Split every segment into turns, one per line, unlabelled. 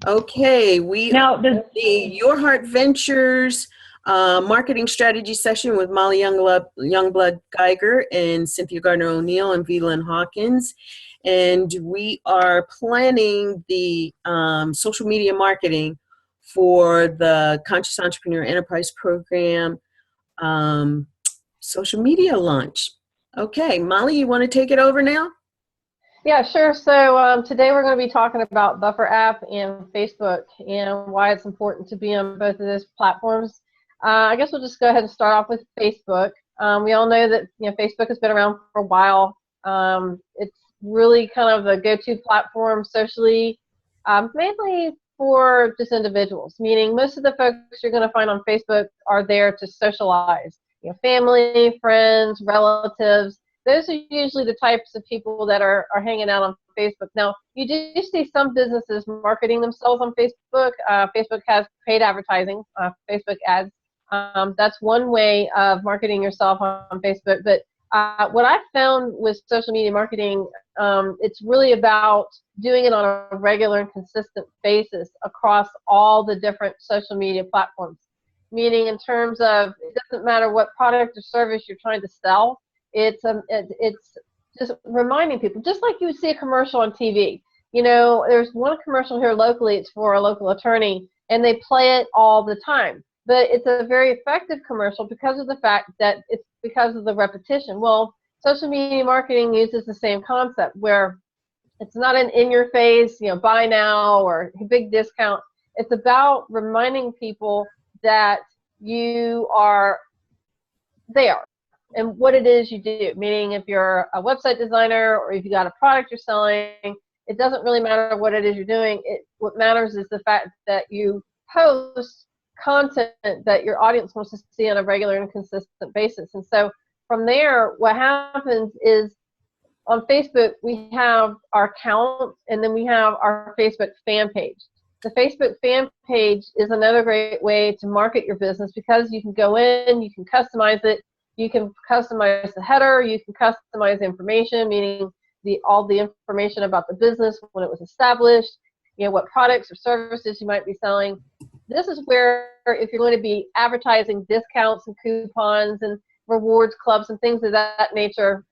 Okay, we
Now,
are the Your Heart Ventures marketing strategy session with Molly Youngblood Geiger and Cynthia Gardner O'Neill and V.Lynn Hawkins. And we are planning the social media marketing for the Conscious Entrepreneur Enterprise Program social media launch. Okay, Molly, you want to take it over now?
Yeah, sure. So today we're going to be talking about Buffer app and Facebook and why it's important to be on both of those platforms. I guess we'll just go ahead and start off with Facebook. We all know that Facebook has been around for a while. It's really kind of the go-to platform socially, mainly for just individuals. Meaning most of the folks you're going to find on Facebook are there to socialize. Family, friends, relatives. Those are usually the types of people that are hanging out on Facebook. Now, you do see some businesses marketing themselves on Facebook. Facebook has paid advertising, Facebook ads. That's one way of marketing yourself on Facebook. But what I found with social media marketing, it's really about doing it on a regular and consistent basis across all the different social media platforms. Meaning in terms of, it doesn't matter what product or service you're trying to sell. It's just reminding people, just like you would see a commercial on TV. There's one commercial here locally. It's for a local attorney, and they play it all the time. But it's a very effective commercial because of the fact that it's because of the repetition. Well, social media marketing uses the same concept where it's not an in-your-face, buy now or big discount. It's about reminding people that you are there and what it is you do. Meaning if you're a website designer or if you got a product you're selling, it doesn't really matter what it is you're doing. What matters is the fact that you post content that your audience wants to see on a regular and consistent basis. And so from there, what happens is on Facebook, we have our account and then we have our Facebook fan page. The Facebook fan page is another great way to market your business because you can go in, you can customize it, you can customize the header, you can customize the information, meaning all the information about the business, when it was established, what products or services you might be selling. This is where, if you're going to be advertising discounts and coupons and rewards clubs and things of that nature,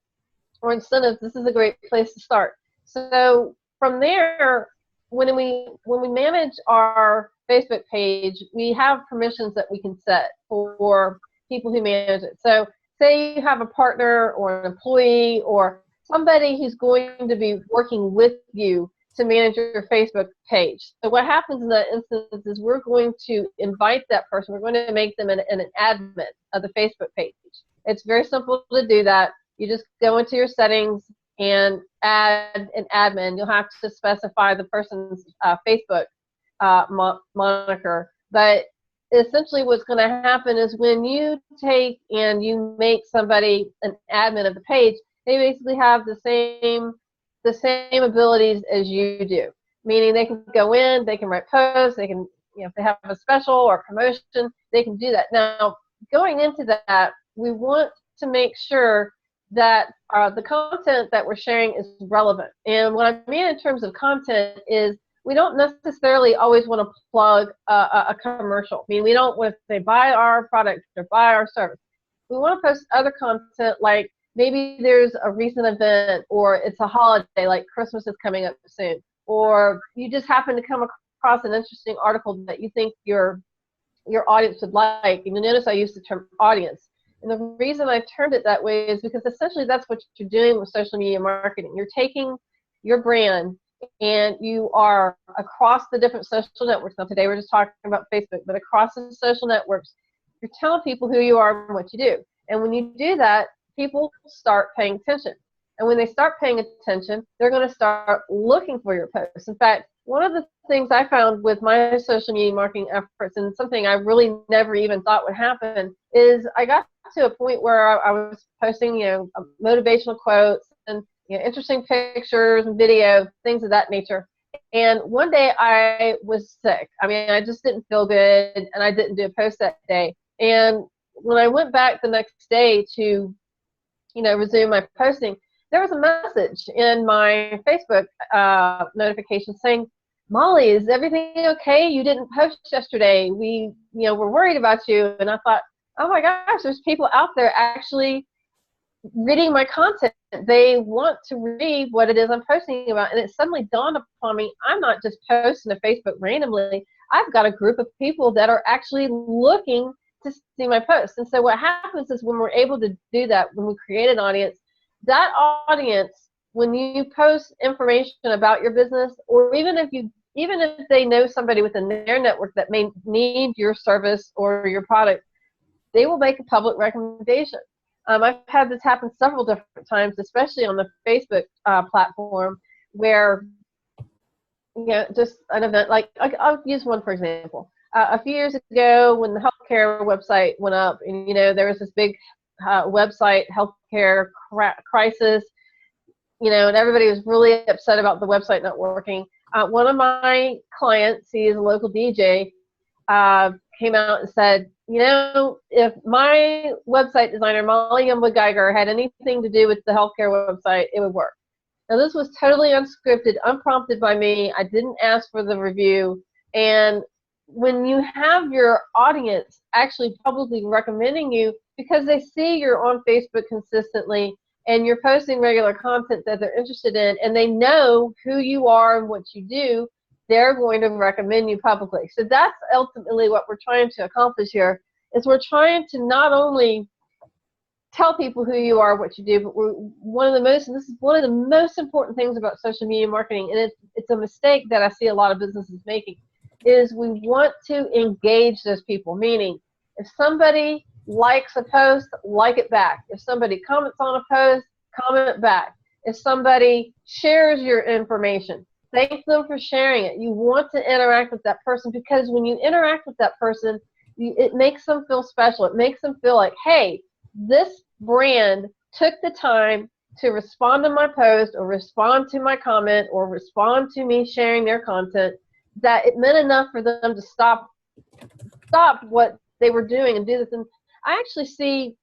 or incentives, this is a great place to start. So from there, when we manage our Facebook page, we have permissions that we can set for people who manage it. So say you have a partner or an employee or somebody who's going to be working with you to manage your Facebook page. So what happens in that instance is we're going to invite that person. We're going to make them an admin of the Facebook page. It's very simple to do that. You just go into your settings and add an admin. You'll have to specify the person's Facebook moniker. But essentially what's going to happen is when you take and you make somebody an admin of the page, they basically have the same abilities as you do. Meaning they can go in, they can write posts, they can, if they have a special or promotion, they can do that. Now, going into that, we want to make sure that the content that we're sharing is relevant. And what I mean in terms of content is we don't necessarily always want to plug a commercial. I mean, we don't want to say buy our product or buy our service. We want to post other content like maybe there's a recent event or it's a holiday like Christmas is coming up soon, or you just happen to come across an interesting article that you think your audience would like. And you notice I use the term audience. And the reason I termed it that way is because essentially that's what you're doing with social media marketing. You're taking your brand and you are across the different social networks. Now today we're just talking about Facebook, but across the social networks, you're telling people who you are and what you do. And when you do that, people start paying attention. And when they start paying attention, they're going to start looking for your posts. In fact, one of the things I found with my social media marketing efforts, and something I really never even thought would happen, is I got to a point where I was posting, motivational quotes and interesting pictures and videos, things of that nature. And one day I was sick. I mean, I just didn't feel good, and I didn't do a post that day. And when I went back the next day to, resume my posting, there was a message in my Facebook notification saying, Molly, is everything okay? You didn't post yesterday. We, we're worried about you. And I thought, oh my gosh, there's people out there actually reading my content. They want to read what it is I'm posting about. And it suddenly dawned upon me, I'm not just posting to Facebook randomly. I've got a group of people that are actually looking to see my posts. And so what happens is when we're able to do that, when we create an audience, that audience, when you post information about your business, or even if they know somebody within their network that may need your service or your product, they will make a public recommendation. I've had this happen several different times, especially on the Facebook platform, where just an event like I'll use one for example. A few years ago, when the healthcare website went up, and there was this big website healthcare crisis, and everybody was really upset about the website not working. One of my clients, he is a local DJ, came out and said, if my website designer, Molly Youngblood Geiger, had anything to do with the healthcare website, it would work. Now, this was totally unscripted, unprompted by me. I didn't ask for the review. And when you have your audience actually publicly recommending you because they see you're on Facebook consistently and you're posting regular content that they're interested in, and they know who you are and what you do, they're going to recommend you publicly. So that's ultimately what we're trying to accomplish here, is we're trying to not only tell people who you are, what you do, but this is one of the most important things about social media marketing, and it's a mistake that I see a lot of businesses making, is we want to engage those people, meaning if somebody likes a post, like it back. If somebody comments on a post, comment back. If somebody shares your information, thank them for sharing it. You want to interact with that person, because when you interact with that person, it makes them feel special. It makes them feel like, hey, this brand took the time to respond to my post or respond to my comment or respond to me sharing their content, that it meant enough for them to stop what they were doing and do this. And I actually see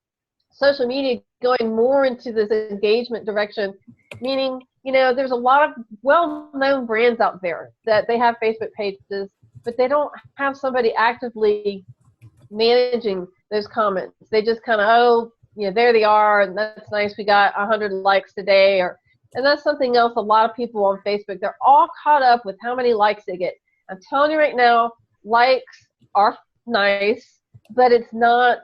social media going more into this engagement direction, meaning, there's a lot of well-known brands out there that they have Facebook pages, but they don't have somebody actively managing those comments. They just kind of, there they are, and that's nice, we got 100 likes today, and that's something else. A lot of people on Facebook, they're all caught up with how many likes they get. I'm telling you right now, likes are nice, but it's not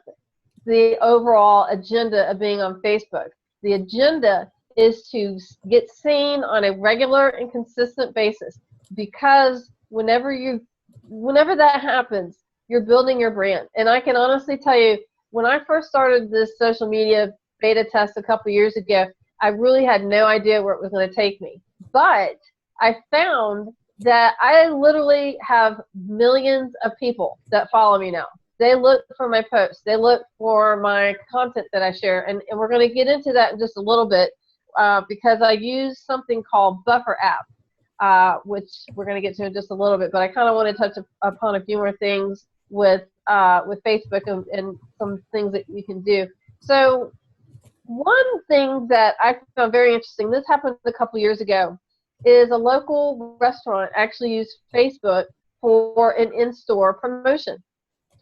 the overall agenda of being on Facebook. The agenda is to get seen on a regular and consistent basis, because whenever that happens, you're building your brand. And I can honestly tell you, when I first started this social media beta test a couple years ago, I really had no idea where it was going to take me. But I found that I literally have millions of people that follow me now. They look for my posts. They look for my content that I share. And we're going to get into that in just a little bit, because I use something called Buffer app, which we're going to get to in just a little bit. But I kind of want to touch upon a few more things with Facebook and some things that you can do. So one thing that I found very interesting, this happened a couple years ago, is a local restaurant actually used Facebook for an in-store promotion.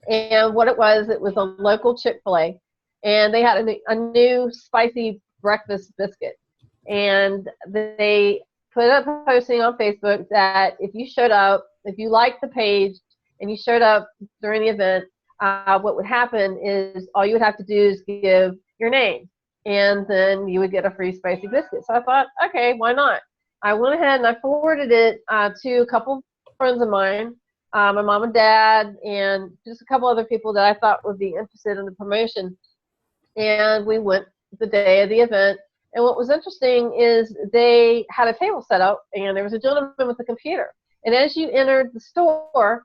And what it was a local Chick-fil-A, and they had a new spicy breakfast biscuit. And they put up a posting on Facebook that if you showed up, if you liked the page and you showed up during the event, what would happen is all you would have to do is give your name, and then you would get a free spicy biscuit. So I thought, okay, why not? I went ahead and I forwarded it to a couple friends of mine, my mom and dad, and just a couple other people that I thought would be interested in the promotion. And we went the day of the event. And what was interesting is they had a table set up, and there was a gentleman with a computer. And as you entered the store,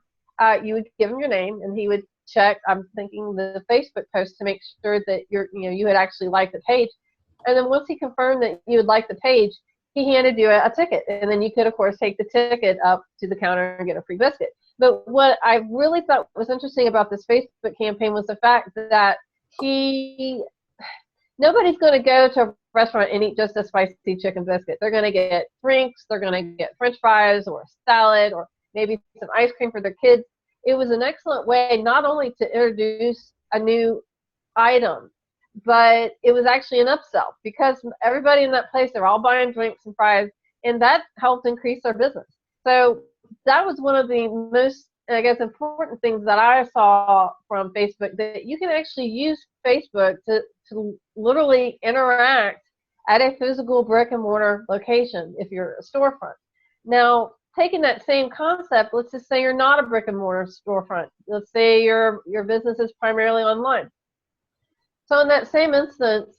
you would give him your name, and he would check, I'm thinking, the Facebook post to make sure that you had actually liked the page. And then once he confirmed that you had liked the page, he handed you a ticket. And then you could, of course, take the ticket up to the counter and get a free biscuit. But what I really thought was interesting about this Facebook campaign was the fact that he nobody's going to go to a restaurant and eat just a spicy chicken biscuit. They're going to get drinks, they're going to get French fries or a salad or maybe some ice cream for their kids. It was an excellent way not only to introduce a new item, but it was actually an upsell because everybody in that place, they're all buying drinks and fries, and that helped increase their business. So that was one of the most, I guess, important things that I saw from Facebook, that you can actually use Facebook to literally interact at a physical brick and mortar location if you're a storefront. Now, taking that same concept, let's just say you're not a brick and mortar storefront. Let's say your business is primarily online. So in that same instance,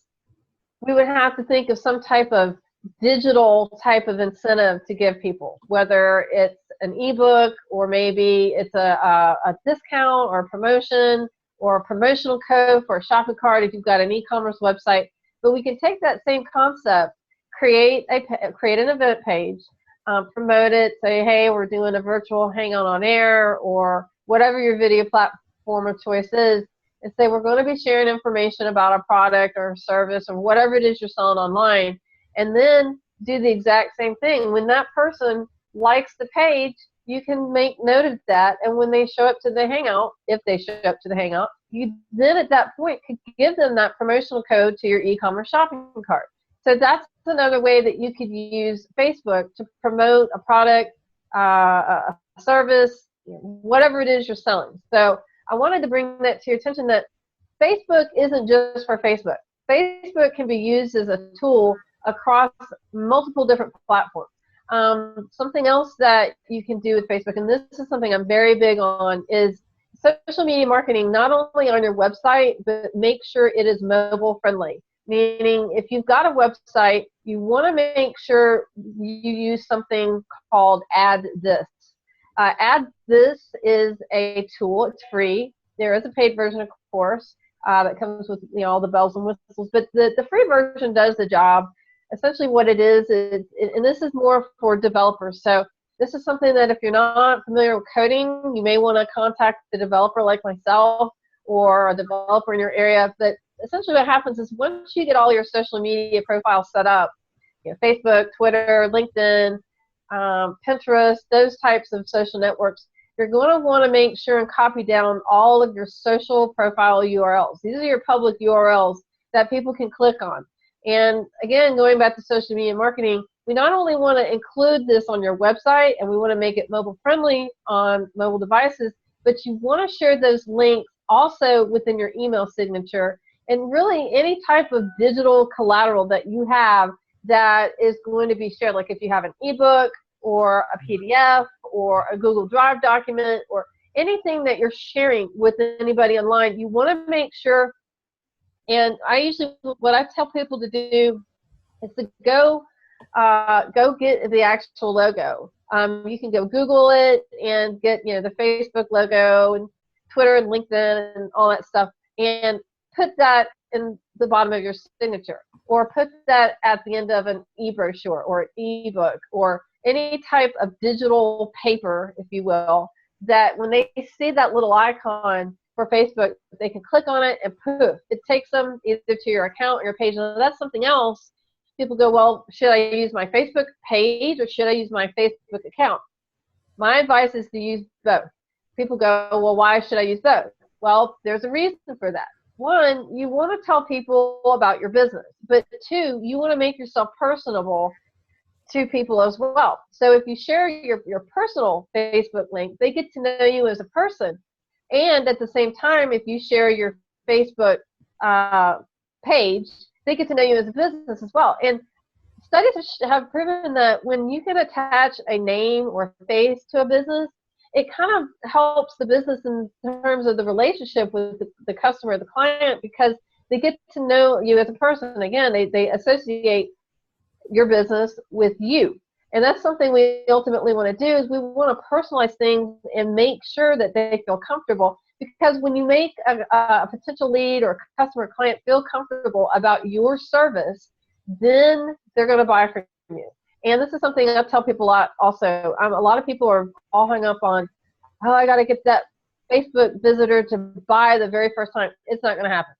we would have to think of some type of digital type of incentive to give people, whether it's an ebook or maybe it's a discount or a promotion or a promotional code for a shopping cart if you've got an e-commerce website. But we can take that same concept, create an event page, promote it, say, hey, we're doing a virtual Hangout on air or whatever your video platform of choice is, and say we're going to be sharing information about a product or service or whatever it is you're selling online, and then do the exact same thing. When that person likes the page, you can make note of that, and when they show up to the Hangout, if they show up to the Hangout, you then at that point could give them that promotional code to your e-commerce shopping cart. So that's another way that you could use Facebook to promote a product, a service, whatever it is you're selling. So I wanted to bring that to your attention, that Facebook isn't just for Facebook. Facebook can be used as a tool across multiple different platforms. Something else that you can do with Facebook, and this is something I'm very big on, is social media marketing, not only on your website, but make sure it is mobile friendly. Meaning, if you've got a website, you want to make sure you use something called Add This. Add This is a tool. It's free. There is a paid version, of course, that comes with all the bells and whistles. But the free version does the job. Essentially, what it is, and this is more for developers. So this is something that if you're not familiar with coding, you may want to contact the developer like myself or a developer in your area. But essentially what happens is once you get all your social media profiles set up, Facebook, Twitter, LinkedIn, Pinterest, those types of social networks, you're going to want to make sure and copy down all of your social profile URLs. These are your public URLs that people can click on. And again, going back to social media marketing, we not only want to include this on your website and we want to make it mobile friendly on mobile devices, but you want to share those links also within your email signature and really any type of digital collateral that you have that is going to be shared. Like if you have an ebook or a PDF or a Google Drive document or anything that you're sharing with anybody online, you want to make sure. And I usually, what I tell people to do is to go get the actual logo. You can go Google it and get the Facebook logo and Twitter and LinkedIn and all that stuff, and put that in the bottom of your signature, or put that at the end of an e-brochure or an e-book or any type of digital paper, if you will, that when they see that little icon for Facebook, they can click on it and poof, it takes them either to your account or your page. And that's something else. People go, well, should I use my Facebook page or should I use my Facebook account? My advice is to use both. People go, well, why should I use both? Well, there's a reason for that. One, you want to tell people about your business, but two, you want to make yourself personable to people as well. So if you share your personal Facebook link, they get to know you as a person. And at the same time, if you share your Facebook page, they get to know you as a business as well. And studies have proven that when you can attach a name or face to a business, it kind of helps the business in terms of the relationship with the customer, the client, because they get to know you as a person. Again, they associate your business with you. And that's something we ultimately want to do, is we want to personalize things and make sure that they feel comfortable. Because when you make a potential lead or customer client feel comfortable about your service, then they're going to buy from you. And this is something I tell people a lot also. A lot of people are all hung up on, oh, I got to get that Facebook visitor to buy the very first time. It's not going to happen.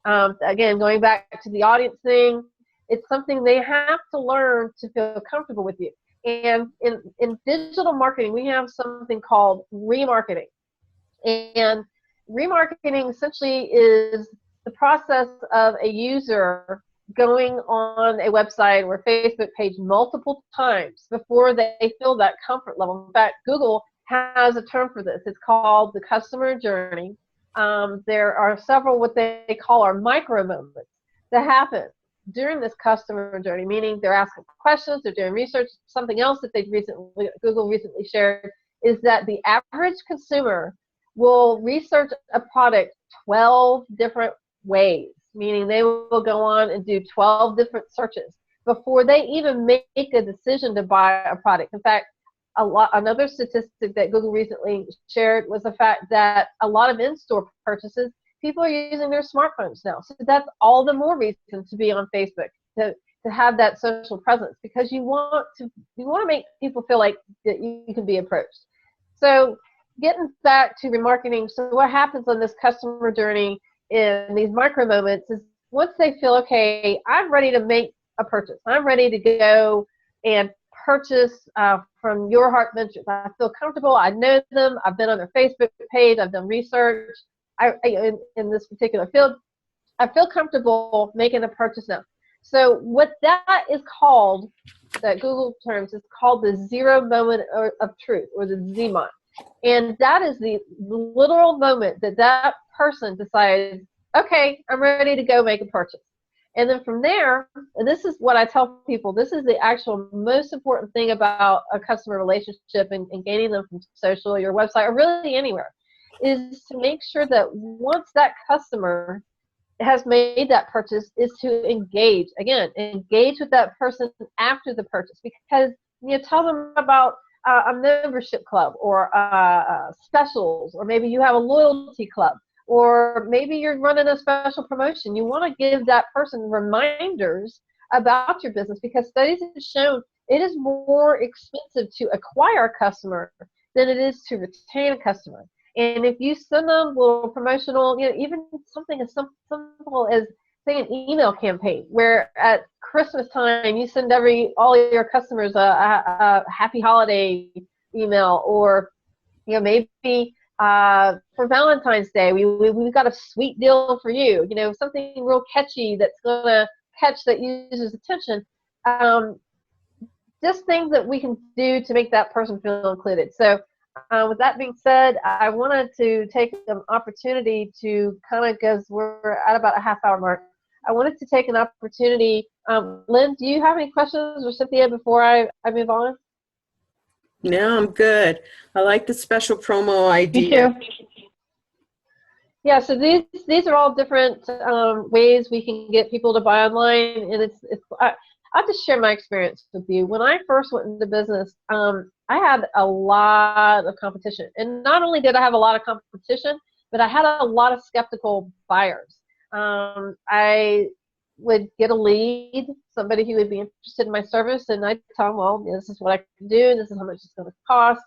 Again, going back to the audience thing, it's something they have to learn to feel comfortable with you. And in digital marketing, we have something called remarketing. And remarketing essentially is the process of a user going on a website or Facebook page multiple times before they feel that comfort level. In fact, Google has a term for this. It's called the customer journey. There are several what they call our micro moments that happen during this customer journey, meaning they're asking questions, they're doing research. Something else that Google recently shared is that the average consumer will research a product 12 different ways, meaning they will go on and do 12 different searches before they even make a decision to buy a product. In fact, another statistic that Google recently shared was the fact that a lot of in-store purchases, people are using their smartphones now. So that's all the more reason to be on Facebook, to have that social presence, because you want to make people feel like that you can be approached. So getting back to remarketing, so what happens on this customer journey in these micro moments is once they feel, okay, I'm ready to make a purchase. I'm ready to go and purchase from Your Heart Ventures. I feel comfortable. I know them. I've been on their Facebook page. I've done research in this particular field. I feel comfortable making a purchase now. So what that is called, that Google terms, is called the zero moment of truth, or the ZMOT. And that is the literal moment that person decides, okay, I'm ready to go make a purchase. And then from there, and this is what I tell people, this is the actual most important thing about a customer relationship and gaining them from social or your website or really anywhere, is to make sure that once that customer has made that purchase is to engage. Again, engage with that person after the purchase, because you tell them about a membership club or specials, or maybe you have a loyalty club, or maybe you're running a special promotion. You want to give that person reminders about your business, because studies have shown it is more expensive to acquire a customer than it is to retain a customer. And if you send them a little promotional, even something as simple as, say, an email campaign, where at Christmas time you send all your customers a happy holiday email, or maybe for Valentine's Day we've got a sweet deal for you, something real catchy that's gonna catch that user's attention. Just things that we can do to make that person feel included. So with that being said, I wanted to take an opportunity to because we're at about a half-hour mark, I wanted to take an opportunity. Lynn, do you have any questions, or Cynthia, before I move on?
No, I'm good. I like the special promo idea.
Me too. Yeah, so these are all different ways we can get people to buy online, and I'll just share my experience with you. When I first went into business, I had a lot of competition. And not only did I have a lot of competition, but I had a lot of skeptical buyers. I would get a lead, somebody who would be interested in my service, and I'd tell them, well, this is what I can do, this is how much it's going to cost.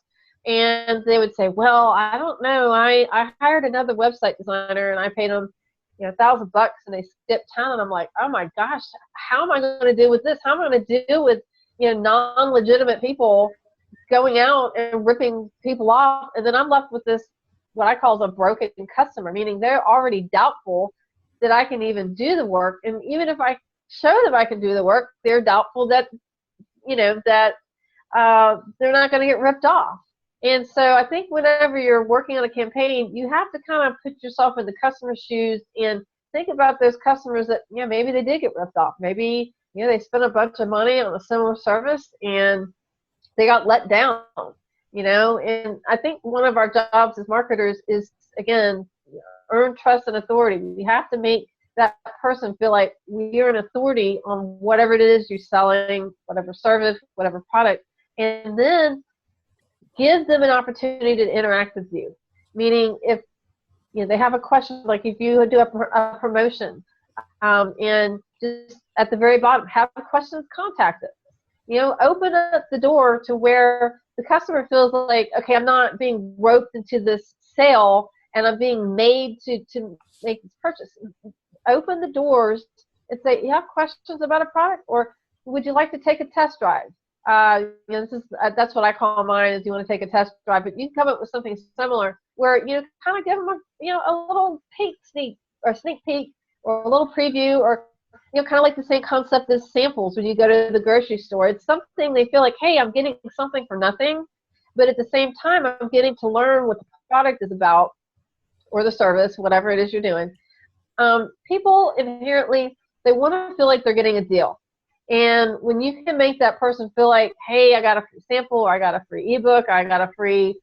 And they would say, well, I don't know. I hired another website designer, and I paid them $1,000, and they skipped town. And I'm like, oh my gosh, how am I going to deal with this? How am I going to deal with non-legitimate people going out and ripping people off? And then I'm left with this, what I call a broken customer, meaning they're already doubtful that I can even do the work. And even if I show them I can do the work, they're doubtful that they're not going to get ripped off. And so I think whenever you're working on a campaign, you have to kind of put yourself in the customer's shoes and think about those customers that, maybe they did get ripped off. Maybe, they spent a bunch of money on a similar service and they got let down, And I think one of our jobs as marketers is, again, earn trust and authority. We have to make that person feel like we're an authority on whatever it is you're selling, whatever service, whatever product. And then give them an opportunity to interact with you. Meaning, if they have a question, like if you do a promotion, and just at the very bottom, have questions, contact us. Open up the door to where the customer feels like, okay, I'm not being roped into this sale, and I'm being made to make this purchase. open the doors and say, you have questions about a product, or would you like to take a test drive? This is that's what I call mine, is you want to take a test drive, but you can come up with something similar where you kind of give them a little sneak peek or a little preview, or kind of like the same concept as samples when you go to the grocery store. It's something they feel like, hey, I'm getting something for nothing, but at the same time, I'm getting to learn what the product is about, or the service, whatever it is you're doing. People inherently, they want to feel like they're getting a deal. And when you can make that person feel like, hey, I got a free sample, or I got a free ebook, or I got a free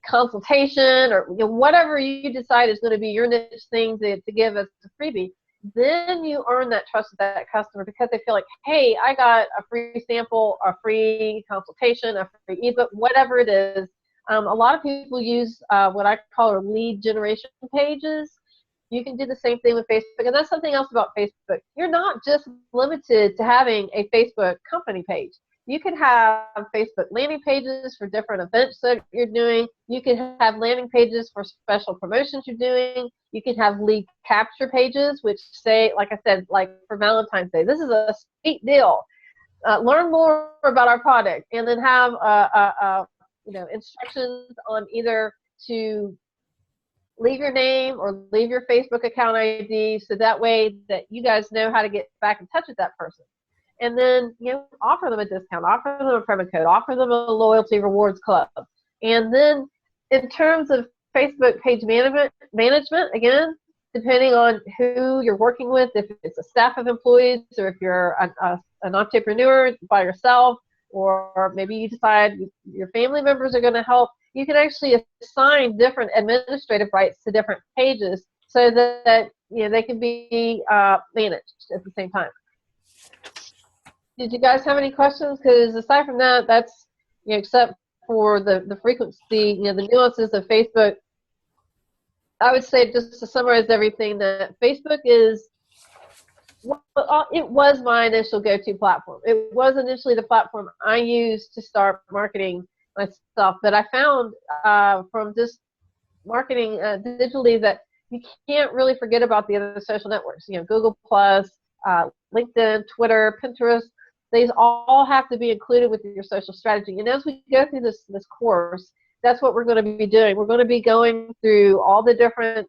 consultation, or whatever you decide is going to be your niche thing to give as a freebie, then you earn that trust of that customer, because they feel like, hey, I got a free sample, a free consultation, a free ebook, whatever it is. A lot of people use what I call lead generation pages. You can do the same thing with Facebook, and that's something else about Facebook. You're not just limited to having a Facebook company page. You can have Facebook landing pages for different events that you're doing. You can have landing pages for special promotions you're doing. You can have lead capture pages, which say, like I said, like for Valentine's Day, this is a sweet deal. Learn more about our product, and then have instructions on either to leave your name or leave your Facebook account ID, so that way that you guys know how to get back in touch with that person. And then, offer them a discount, offer them a promo code, offer them a loyalty rewards club. And then in terms of Facebook page management, again, depending on who you're working with, if it's a staff of employees, or if you're an entrepreneur by yourself, or maybe you decide your family members are going to help, you can actually assign different administrative rights to different pages, so that they can be managed at the same time. Did you guys have any questions? Because aside from that, that's except for the frequency, the nuances of Facebook, I would say, just to summarize everything, that Facebook is, it was my initial go-to platform. It was initially the platform I used to start marketing myself, but I found from just marketing digitally that you can't really forget about the other social networks. Google Plus, LinkedIn, Twitter, Pinterest. These all have to be included with your social strategy. And as we go through this course, that's what we're going to be doing. We're going to be going through all the different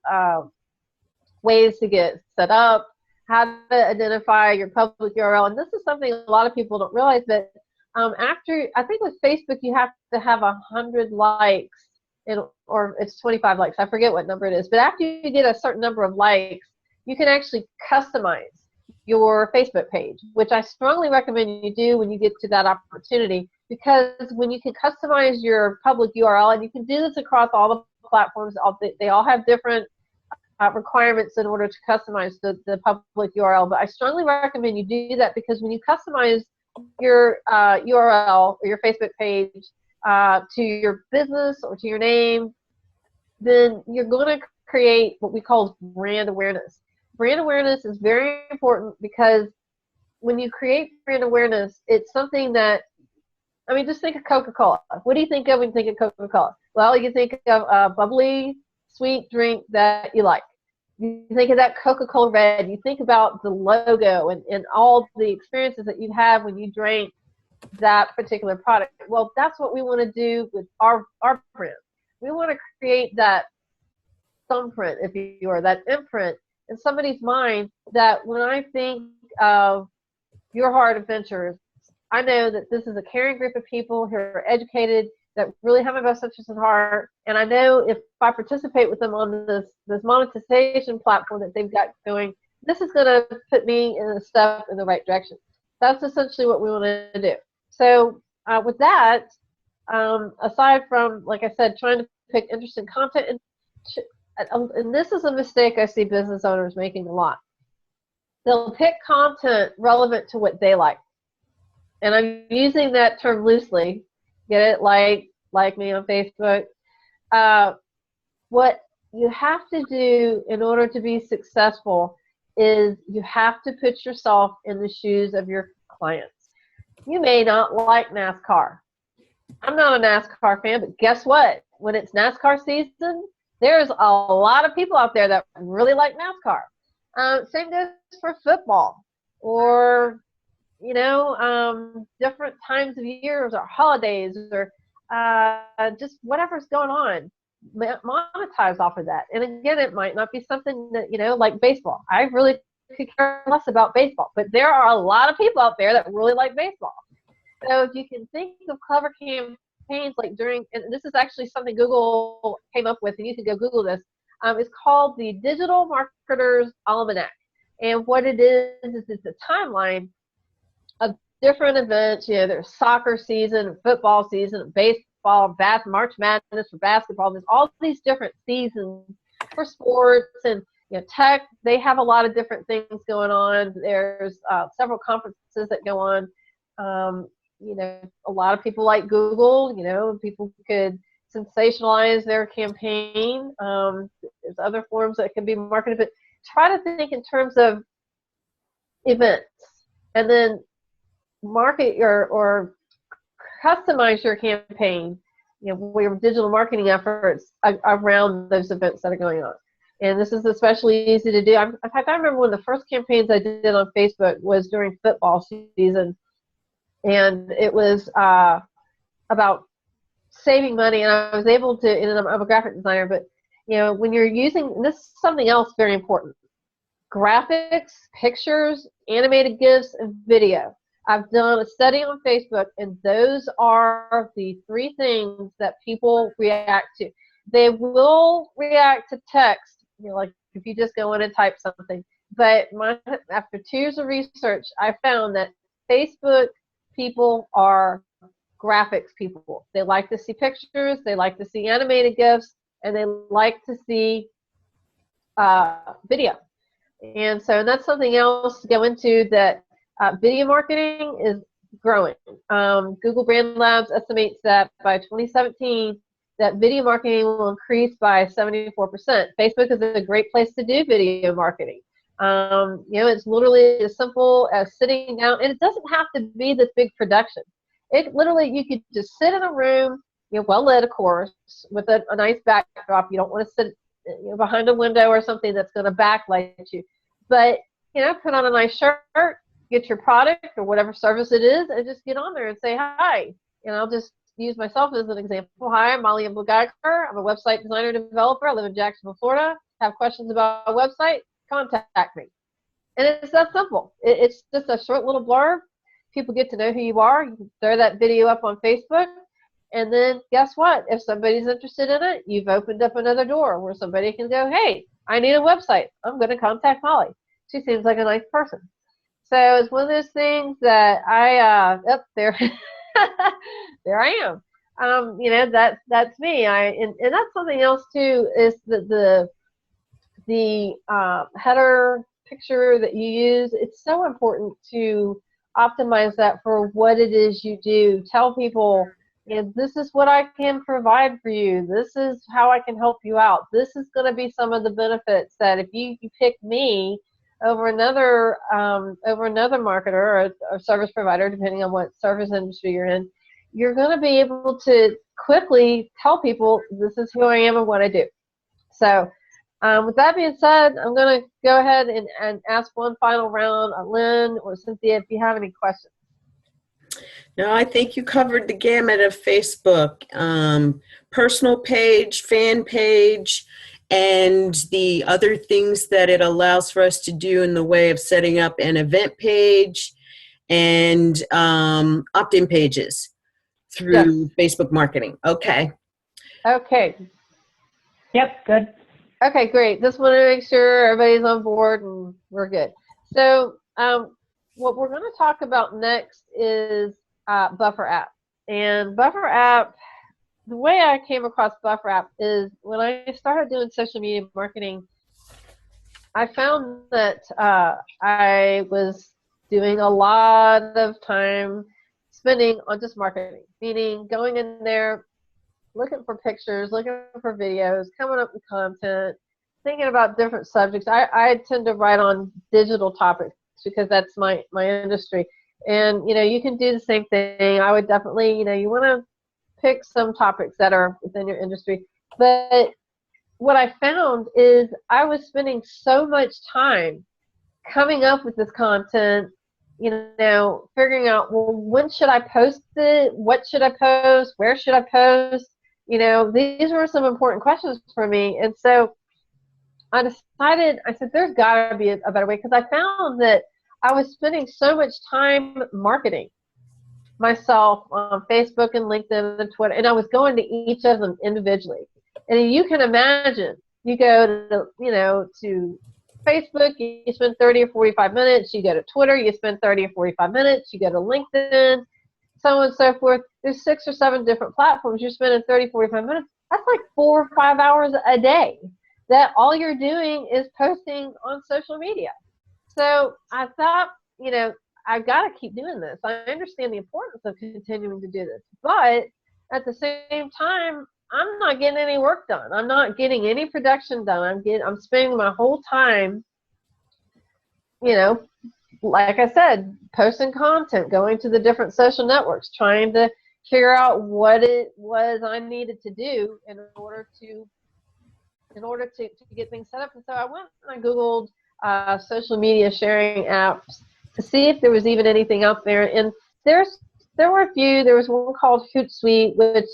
ways to get set up, how to identify your public URL. And this is something a lot of people don't realize, that after, I think with Facebook, you have to have 100 likes, or it's 25 likes. I forget what number it is. But after you get a certain number of likes, you can actually customize your Facebook page, which I strongly recommend you do when you get to that opportunity, because when you can customize your public URL, and you can do this across all the platforms, they all have different requirements in order to customize the public URL, but I strongly recommend you do that, because when you customize your URL or your Facebook page to your business or to your name, then you're going to create what we call brand awareness. Brand awareness is very important, because when you create brand awareness, it's something that, just think of Coca-Cola. What do you think of when you think of Coca-Cola? Well, you think of a bubbly, sweet drink that you like. You think of that Coca-Cola red. You think about the logo and all the experiences that you have when you drank that particular product. Well, that's what we want to do with our brand. We want to create that thumbprint, if you are, that imprint in somebody's mind, that when I think of Your Heart Adventures, I know that this is a caring group of people who are educated, that really have my best interests at heart, and I know if I participate with them on this monetization platform that they've got going, this is going to put me in a step in the right direction. That's essentially what we want to do. So with that, aside from, like I said, trying to pick interesting content, and this is a mistake I see business owners making a lot. They'll pick content relevant to what they like. And I'm using that term loosely. Get it? Like me on Facebook. What you have to do in order to be successful is you have to put yourself in the shoes of your clients. You may not like NASCAR. I'm not a NASCAR fan, but guess what? When it's NASCAR season, there's a lot of people out there that really like NASCAR. Same goes for football, or different times of years or holidays, or just whatever's going on. Monetize off of that. And again, it might not be something that, like baseball. I really could care less about baseball, but there are a lot of people out there that really like baseball. So if you can think of clever campaigns like and this is actually something Google came up with, and you can go Google this. It's called the Digital Marketer's Almanac. And what it is it's a timeline of different events. There's soccer season, football season, baseball, March Madness for basketball. There's all these different seasons for sports, and tech. They have a lot of different things going on. There's several conferences that go on. A lot of people like Google. People could sensationalize their campaign. There's other forms that can be marketed, but try to think in terms of events, and then market or customize your campaign, your digital marketing efforts around those events that are going on. And this is especially easy to do. In fact, I remember one of the first campaigns I did on Facebook was during football season, and it was about saving money. And I was able to, and I'm a graphic designer, but when you're using, and this is something else very important, graphics, pictures, animated GIFs, and video. I've done a study on Facebook, and those are the three things that people react to. They will react to text, like if you just go in and type something. But after 2 years of research, I found that Facebook people are graphics people. They like to see pictures, they like to see animated GIFs, and they like to see video. And so that's something else to go into, that video marketing is growing. Google Brand Labs estimates that by 2017, that video marketing will increase by 74%. Facebook is a great place to do video marketing. It's literally as simple as sitting down, and it doesn't have to be this big production. It literally, you could just sit in a room, well lit, of course, with a nice backdrop. You don't want to sit behind a window or something that's going to backlight you. But, put on a nice shirt, get your product or whatever service it is, and just get on there and say hi. And I'll just use myself as an example. Hi, I'm Molly Youngblood Geiger. I'm a website designer developer. I live in Jacksonville, Florida. Have questions about a website? Contact me. And it's that simple. It's just a short little blurb. People get to know who you are. You can throw that video up on Facebook. And then guess what? If somebody's interested in it, you've opened up another door where somebody can go, hey, I need a website. I'm going to contact Molly. She seems like a nice person. So it's one of those things that there, there I am. That's me. And that's something else too, is the header picture that you use. It's so important to optimize that for what it is you do. Tell people, this is what I can provide for you. This is how I can help you out. This is going to be some of the benefits that if you pick me over another marketer or service provider, depending on what service industry you're in, you're going to be able to quickly tell people, this is who I am and what I do. So with that being said, I'm going to go ahead and ask one final round of Lynn or Cynthia if you have any questions.
No, I think you covered the gamut of Facebook. Personal page, fan page, and the other things that it allows for us to do in the way of setting up an event page and opt-in pages through Facebook marketing. Okay.
Okay.
Yep, good.
Okay, great. Just want to make sure everybody's on board and we're good. So what we're going to talk about next is Buffer app. And Buffer app, the way I came across Buffer app is when I started doing social media marketing, I found that I was doing a lot of time spending on just marketing, meaning going in there, looking for pictures, looking for videos, coming up with content, thinking about different subjects. I tend to write on digital topics because that's my industry. And, you can do the same thing. I would definitely, you want to pick some topics that are within your industry. But what I found is I was spending so much time coming up with this content, figuring out, well, when should I post it? What should I post? Where should I post? These were some important questions for me. And so I decided, I said, there's got to be a better way, because I found that I was spending so much time marketing myself on Facebook and LinkedIn and Twitter, and I was going to each of them individually. And you can imagine, you go to Facebook, you spend 30 or 45 minutes. You go to Twitter, you spend 30 or 45 minutes. You go to LinkedIn, so on and so forth. There's 6 or 7 different platforms. You're spending 30, 45 minutes. That's like 4 or 5 hours a day that all you're doing is posting on social media. So I thought, I've got to keep doing this. I understand the importance of continuing to do this. But at the same time, I'm not getting any work done. I'm not getting any production done. I'm spending my whole time, like I said, posting content, going to the different social networks, trying to figure out what it was I needed to do in order to get things set up. And so I went and I Googled social media sharing apps to see if there was even anything out there. And there were a few. There was one called Hootsuite, which,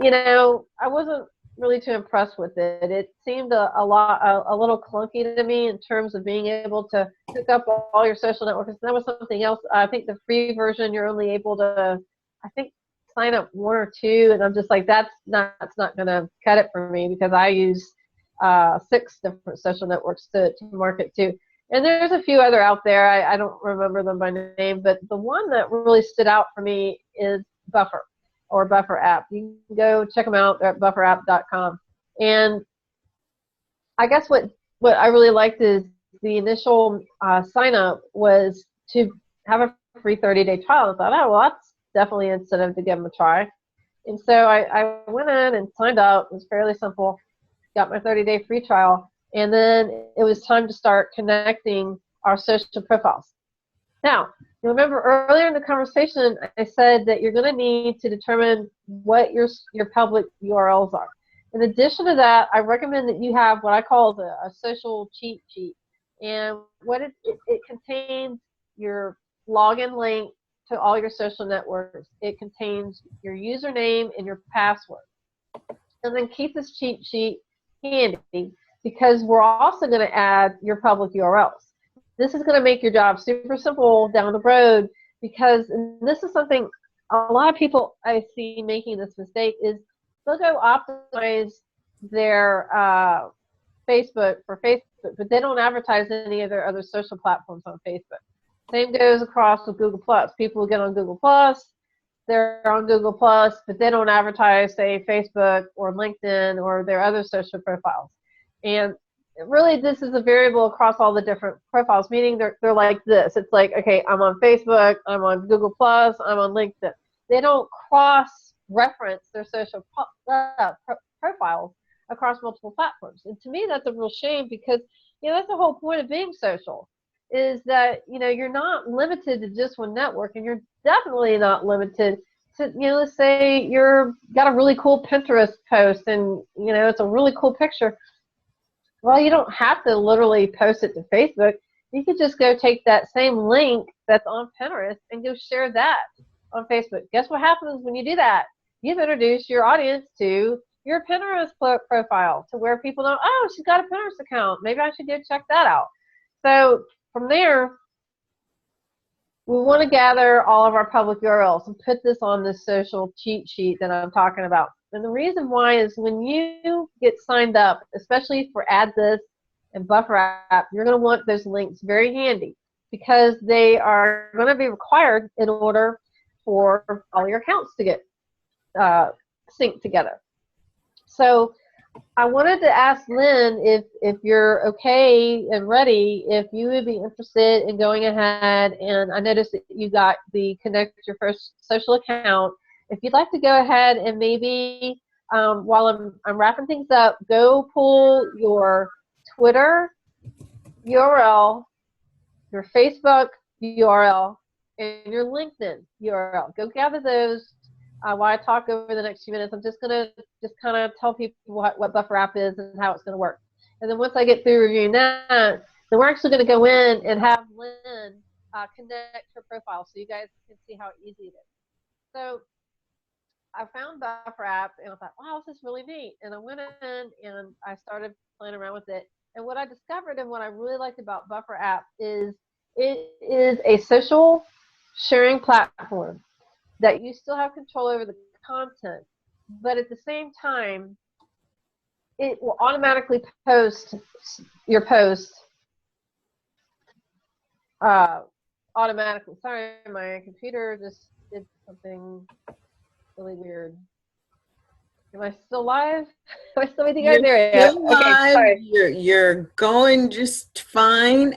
I wasn't really too impressed with it. It seemed a little clunky to me in terms of being able to hook up all your social networks. And that was something else. I think the free version, you're only able to, sign up 1 or 2, and I'm just like, that's not going to cut it for me, because I use 6 different social networks to market to. And there's a few other out there. I don't remember them by name, but the one that really stood out for me is Buffer, or Buffer app. You can go check them out. They're at bufferapp.com. And I guess what I really liked is the initial sign up was to have a free 30-day trial. I thought, oh, well, that's definitely incentive to give them a try. And so I went in and signed up. It was fairly simple. Got my 30-day free trial. And then it was time to start connecting our social profiles. Now, you remember earlier in the conversation, I said that you're going to need to determine what your public URLs are. In addition to that, I recommend that you have what I call a social cheat sheet. And what it contains your login link to all your social networks. It contains your username and your password. And then keep this cheat sheet handy, because we're also going to add your public URLs. This is going to make your job super simple down the road, because this is something a lot of people I see making this mistake is they'll go optimize their Facebook for Facebook, but they don't advertise any of their other social platforms on Facebook. Same goes across with Google+. People get on Google+, they're on Google+, but they don't advertise, say, Facebook or LinkedIn or their other social profiles. And really, this is a variable across all the different profiles, meaning they're like this. It's like, okay, I'm on Facebook, I'm on Google+, I'm on LinkedIn. They don't cross-reference their social profiles across multiple platforms. And to me, that's a real shame, because, that's the whole point of being social, is that, you're not limited to just one network, and you're definitely not limited to, let's say you're got a really cool Pinterest post and, it's a really cool picture. Well, you don't have to literally post it to Facebook. You could just go take that same link that's on Pinterest and go share that on Facebook. Guess what happens when you do that? You've introduced your audience to your Pinterest profile, to where people know, oh, she's got a Pinterest account. Maybe I should go check that out. So from there, we want to gather all of our public URLs and put this on this social cheat sheet that I'm talking about. And the reason why is when you get signed up, especially for Add This and Buffer App, you're going to want those links very handy, because they are going to be required in order for all your accounts to get synced together. So I wanted to ask Lynn if you're okay and ready, if you would be interested in going ahead, and I noticed that you got the Connect Your First Social Account. If you'd like to go ahead and maybe while I'm wrapping things up, go pull your Twitter URL, your Facebook URL, and your LinkedIn URL. Go gather those while I talk over the next few minutes, I'm just going to just kind of tell people what Buffer App is and how it's going to work. And then once I get through reviewing that, then we're actually going to go in and have Lynn connect her profile so you guys can see how easy it is. So I found Buffer App and I thought, wow, this is really neat. And I went in and I started playing around with it. And what I discovered and what I really liked about Buffer App is it is a social sharing platform that you still have control over the content, but at the same time, it will automatically post your post automatically. Sorry, my computer just did something really weird. Am I still live? Am I still with you guys?
You're
There.
still
Okay,
live.
sorry.
You're going just fine.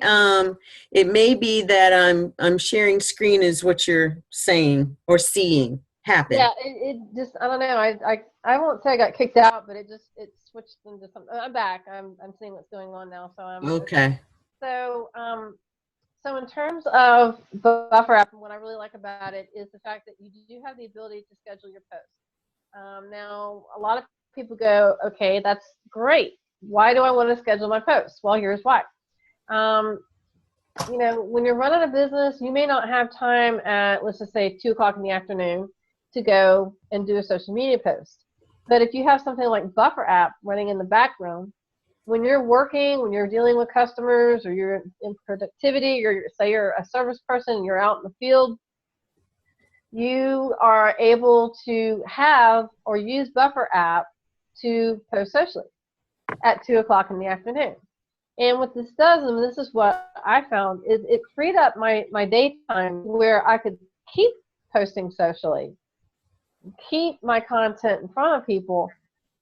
It may be that I'm sharing screen is what you're saying or seeing happen.
Yeah, it just, I don't know. I won't say I got kicked out, but it switched into something. I'm back. I'm seeing what's going on now, so I'm
Okay.
So so in terms of Buffer App, what I really like about it is the fact that you do have the ability to schedule your posts. Now, a lot of people go, okay, that's great. Why do I want to schedule my posts? Well, here's why. You know, when you're running a business, you may not have time at, let's just say, 2 o'clock in the afternoon to go and do a social media post. But if you have something like Buffer App running in the background, when you're working, when you're dealing with customers, or you're in productivity, or say you're a service person, you're out in the field, you are able to have or use Buffer App to post socially at 2 o'clock in the afternoon. And what this does, and this is what I found, is it freed up my daytime where I could keep posting socially, keep my content in front of people,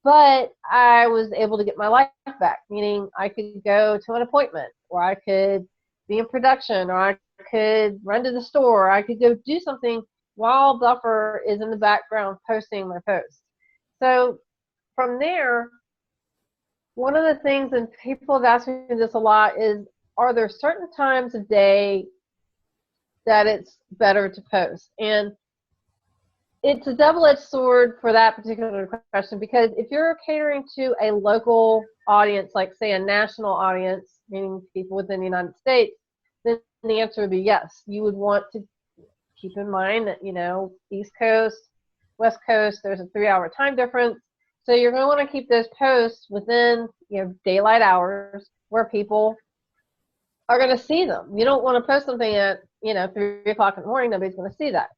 but I was able to get my life back, meaning I could go to an appointment, or I could be in production, or I could run to the store, or I could go do something while Buffer is in the background posting my posts. So from there, one of the things, and people have asked me this a lot, is are there certain times of day that it's better to post? And it's a double-edged sword for that particular question, because if you're catering to a local audience, like say a national audience, meaning people within the United States, then the answer would be yes. You would want to keep in mind that, you know, East Coast, West Coast, there's a 3-hour time difference. So you're going to want to keep those posts within, you know, daylight hours where people are going to see them. You don't want to post something at, you know, 3 o'clock in the morning. Nobody's going to see that.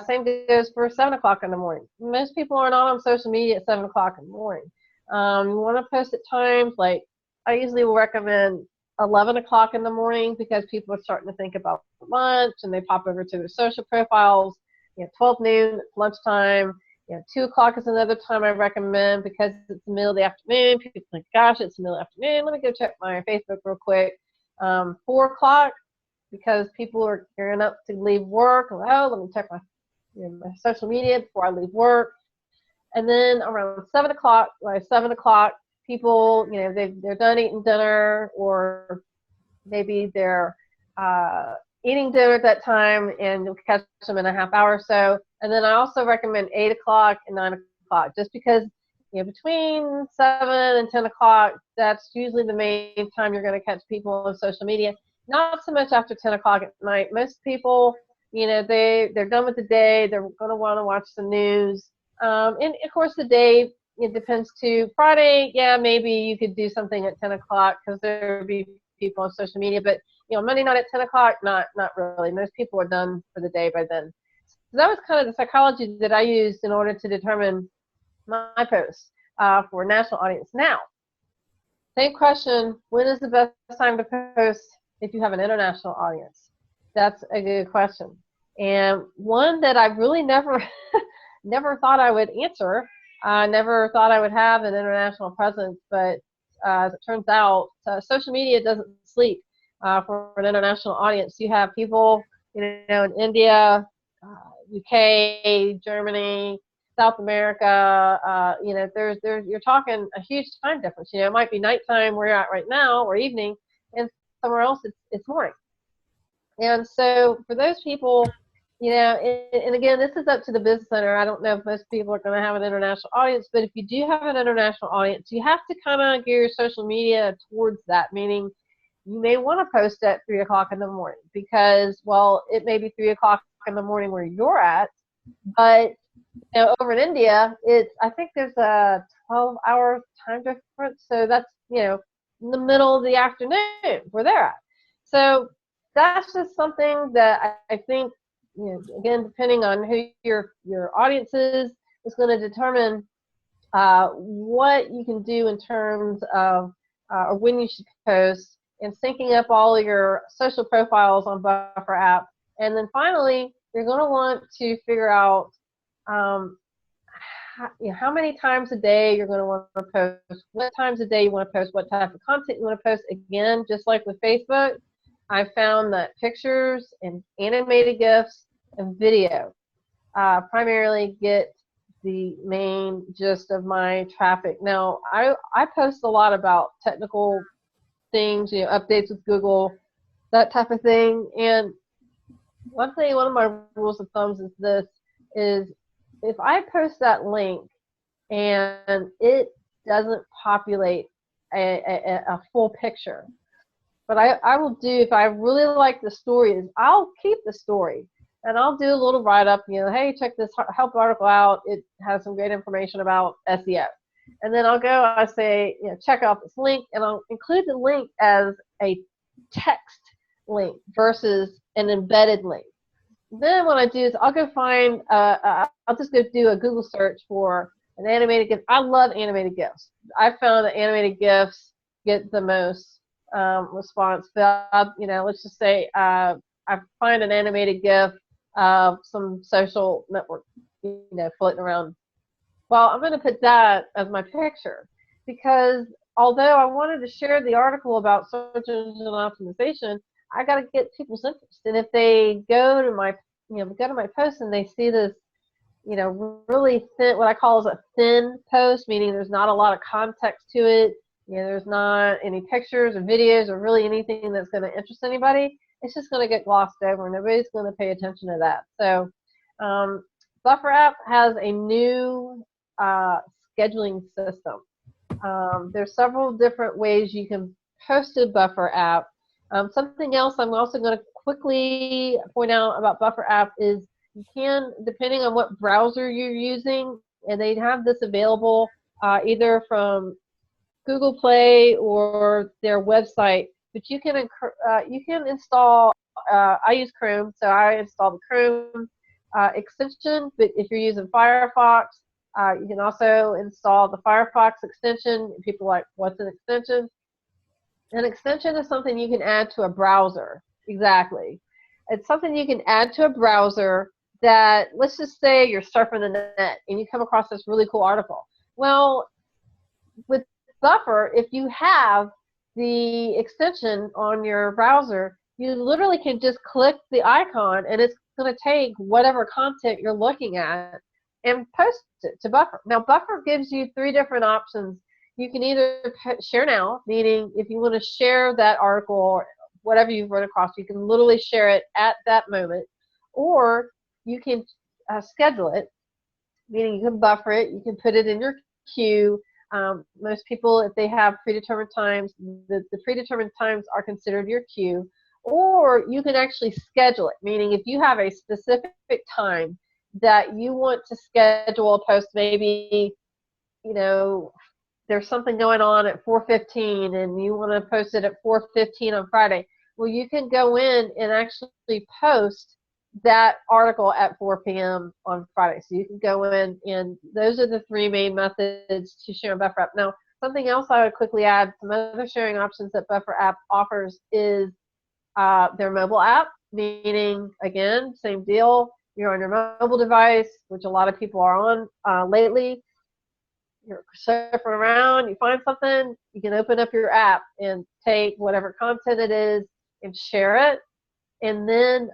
Same goes for 7 o'clock in the morning. Most people are not on social media at 7 o'clock in the morning. You want to post at times, like I usually will recommend 11 o'clock in the morning, because people are starting to think about lunch and they pop over to their social profiles. You know, 12 noon, it's lunchtime. You know, 2 o'clock is another time I recommend, because it's the middle of the afternoon. People think, gosh, it's the middle of the afternoon. Let me go check my Facebook real quick. 4 o'clock, because people are gearing up to leave work. Oh, let me check my, you know, my social media before I leave work. And then around 7 o'clock, people, you know, they're done eating dinner, or maybe they're eating dinner at that time, and you'll catch them in a half hour or so. And then I also recommend 8 o'clock and 9 o'clock, just because, you know, between 7 and 10 o'clock, that's usually the main time you're going to catch people on social media. Not so much after 10 o'clock at night. Most people, you know, they're done with the day. They're going to want to watch the news. And of course, the day, it depends too. Friday, yeah, maybe you could do something at 10 o'clock, because there would be people on social media. But, you know, Monday night at 10 o'clock, not really. Most people are done for the day by then. So that was kind of the psychology that I used in order to determine my posts for a national audience. Now, same question, when is the best time to post if you have an international audience? That's a good question. And one that I really never thought I would answer. I never thought I would have an international presence, but as it turns out, social media doesn't sleep for an international audience. You have people, you know, in India, UK, Germany, South America. You know, you're talking a huge time difference. You know, it might be nighttime where you're at right now, or evening, and somewhere else it's morning. And so for those people, You know, and again, this is up to the business owner. I don't know if most people are going to have an international audience, but if you do have an international audience, you have to kind of gear your social media towards that, meaning you may want to post at 3 o'clock in the morning because, well, it may be 3 o'clock in the morning where you're at, but you know, over in India, I think there's a 12-hour time difference, so that's, you know, in the middle of the afternoon where they're at. So that's just something that I think, you know, again, depending on who your audience is going to determine what you can do in terms of or when you should post, and syncing up all of your social profiles on Buffer app. And then finally, you're going to want to figure out how many times a day you're going to want to post, what times a day you want to post, what type of content you want to post. Again, just like with Facebook, I found that pictures and animated GIFs and video primarily get the main gist of my traffic. Now, I post a lot about technical things, you know, updates with Google, that type of thing. And one of my rules of thumbs is this, is if I post that link and it doesn't populate a full picture, but I will do, if I really like the story, is I'll keep the story and I'll do a little write-up, you know, hey, check this help article out. It has some great information about SEO. And then I say, you know, check out this link, and I'll include the link as a text link versus an embedded link. Then what I do is I'll go find, I'll just go do a Google search for an animated GIF. I love animated GIFs. I found that animated GIFs get the most response. But, you know, let's just say I find an animated GIF of some social network, you know, floating around. Well, I'm going to put that as my picture because although I wanted to share the article about search engine optimization, I got to get people's interest. And if they go to my, post and they see this, you know, really thin, what I call is a thin post, meaning there's not a lot of context to it. You know, there's not any pictures or videos or really anything that's going to interest anybody. It's just going to get glossed over. Nobody's going to pay attention to that. So Buffer app has a new scheduling system. There's several different ways you can post a Buffer app. Something else I'm also going to quickly point out about Buffer app is you can, depending on what browser you're using, and they have this available either from Google Play or their website, but you can install, I use Chrome, so I install the Chrome extension, but if you're using Firefox, you can also install the Firefox extension. People are like, what's an extension? An extension is something you can add to a browser. Exactly. It's something you can add to a browser that, let's just say you're surfing the net and you come across this really cool article. Well, with Buffer, if you have the extension on your browser, you literally can just click the icon and it's going to take whatever content you're looking at and post it to Buffer. Now, Buffer gives you 3 different options. You can either share now, meaning if you want to share that article or whatever you've run across, you can literally share it at that moment, or you can schedule it, meaning you can buffer it, you can put it in your queue. Most people, if they have predetermined times, the predetermined times are considered your queue, or you can actually schedule it, meaning if you have a specific time that you want to schedule a post, maybe, you know, there's something going on at 4:15 and you want to post it at 4:15 on Friday. Well, you can go in and actually post that article at 4 p.m. on Friday. So you can go in, and those are the 3 main methods to share Buffer app. Now, something else I would quickly add, some other sharing options that Buffer app offers is their mobile app, meaning, again, same deal. You're on your mobile device, which a lot of people are on lately. You're surfing around, you find something, you can open up your app and take whatever content it is and share it. And then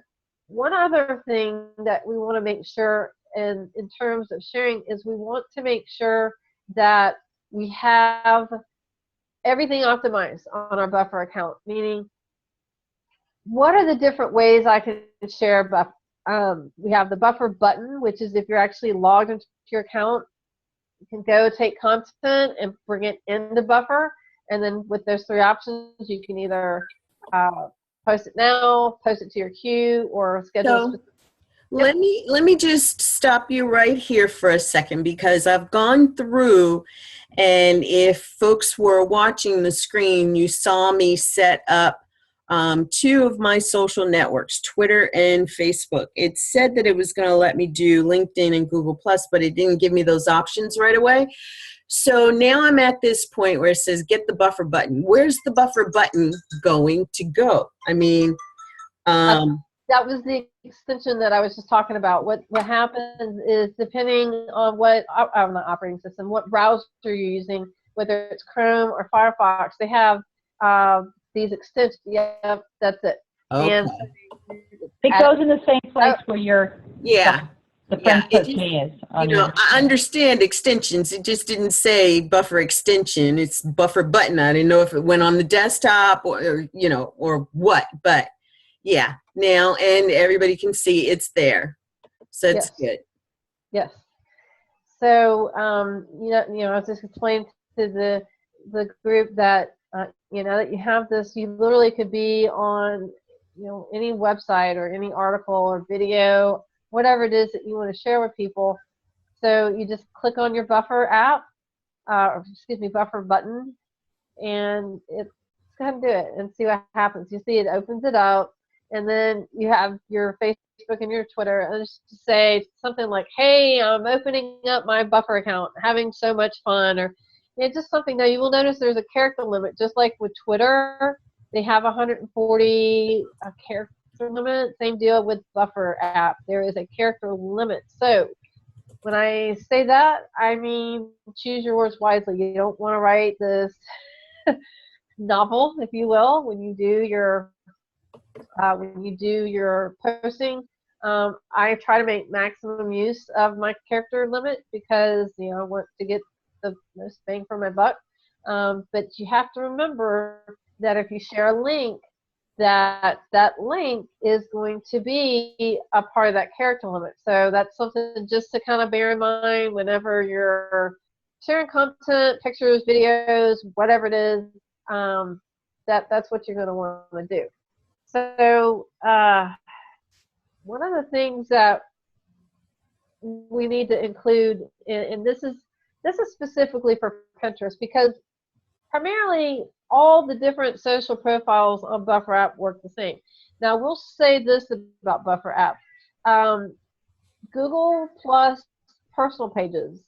one other thing that we want to make sure in terms of sharing is we want to make sure that we have everything optimized on our Buffer account, meaning what are the different ways I can share we have the buffer button, which is if you're actually logged into your account, you can go take content and bring it into buffer. And then with those three options, you can either post it now, post it to your queue, or schedule.
So let me just stop you right here for a second, because I've gone through, and if folks were watching the screen, you saw me set up two of my social networks, Twitter and Facebook. It said that it was going to let me do LinkedIn and Google+, but it didn't give me those options right away. So now I'm at this point where it says get the buffer button. Where's the buffer button going to go? I mean,
that was the extension that I was just talking about. What happens is, depending on what not operating system, what browser you're using, whether it's Chrome or Firefox, they have these extensions. Yep, that's it.
okay.
And
It goes in the same place where your the friends put me is.
You know, I understand extensions. It just didn't say buffer extension. It's buffer button. I didn't know if it went on the desktop or you know, or what. But yeah, now and everybody can see it's there. So it's good.
Yes. So you know, I was just explaining to the group that you know, that you have this. You literally could be on, you know, any website or any article or video, whatever it is that you want to share with people. So you just click on your buffer app, or excuse me, buffer button, and it's go ahead and do it and see what happens. You see it opens it up, and then you have your Facebook and your Twitter, and just say something like, hey, I'm opening up my buffer account, having so much fun, or it's just something. Now you will notice there's a character limit, just like with Twitter. They have 140 character limit. Same deal with buffer app. There is a character limit. So when I say that, I mean choose your words wisely. You don't want to write this novel, if you will, when you do your posting. I try to make maximum use of my character limit because, you know, I want to get the most bang for my buck. But you have to remember that if you share a link, that link is going to be a part of that character limit. So that's something just to kind of bear in mind whenever you're sharing content, pictures, videos, whatever it is. That's what you're going to want to do. So one of the things that we need to include, and this is specifically for Pinterest, because primarily all the different social profiles on Buffer app work the same. Now we'll say this about Buffer app. Google Plus personal pages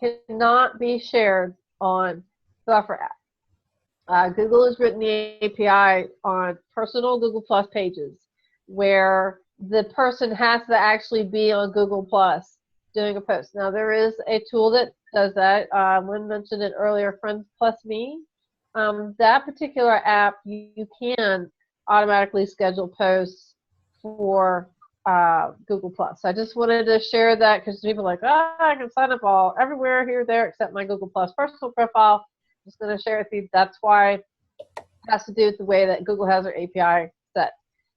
cannot be shared on Buffer app. Google has written the API on personal Google Plus pages where the person has to actually be on Google Plus doing a post. Now there is a tool that does that. Lynn mentioned it earlier, Friends Plus Me. That particular app, you can automatically schedule posts for Google Plus. So I just wanted to share that because people are like, I can sign up everywhere here, there, except my Google Plus personal profile. I'm just going to share with you. That's why it has to do with the way that Google has their API set.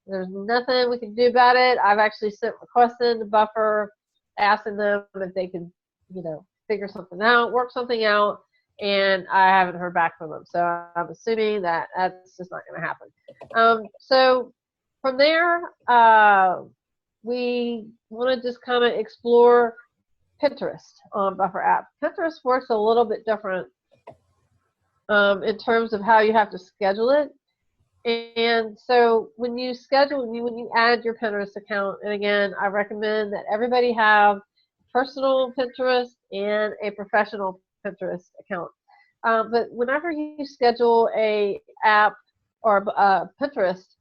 There's nothing we can do about it. I've actually sent requests into Buffer, asking them if they can, you know, figure something out, work something out, and I haven't heard back from them. So I'm assuming that that's just not going to happen. So from there, we want to just kind of explore Pinterest on Buffer app. Pinterest works a little bit different in terms of how you have to schedule it. And so when you schedule, when you add your Pinterest account, and again, I recommend that everybody have personal Pinterest and a professional Pinterest account. But whenever you schedule a app or Pinterest,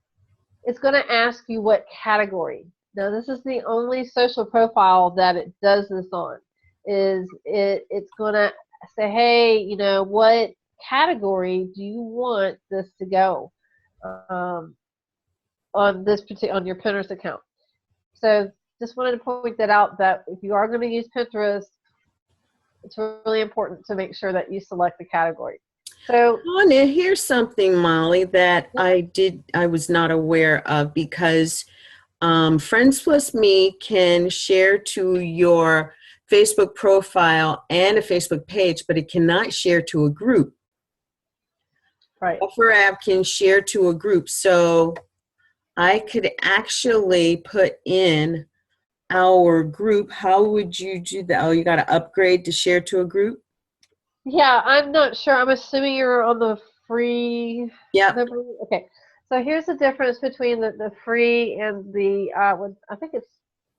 it's going to ask you what category. Now, this is the only social profile that it does this on. It's going to say, hey, you know, what category do you want this to go on your Pinterest account? So just wanted to point that out, that if you are going to use Pinterest, it's really important to make sure that you select the category. So
now here's something, Molly, that I was not aware of, because Friends Plus Me can share to your Facebook profile and a Facebook page, but it cannot share to a group.
Right.
Buffer app can share to a group. So I could actually put in our group. How would you do that? Oh, you got to upgrade to share to a group?
Yeah, I'm not sure. I'm assuming you're on the free.
Yep.
Okay. So here's the difference between the free and the, I think it's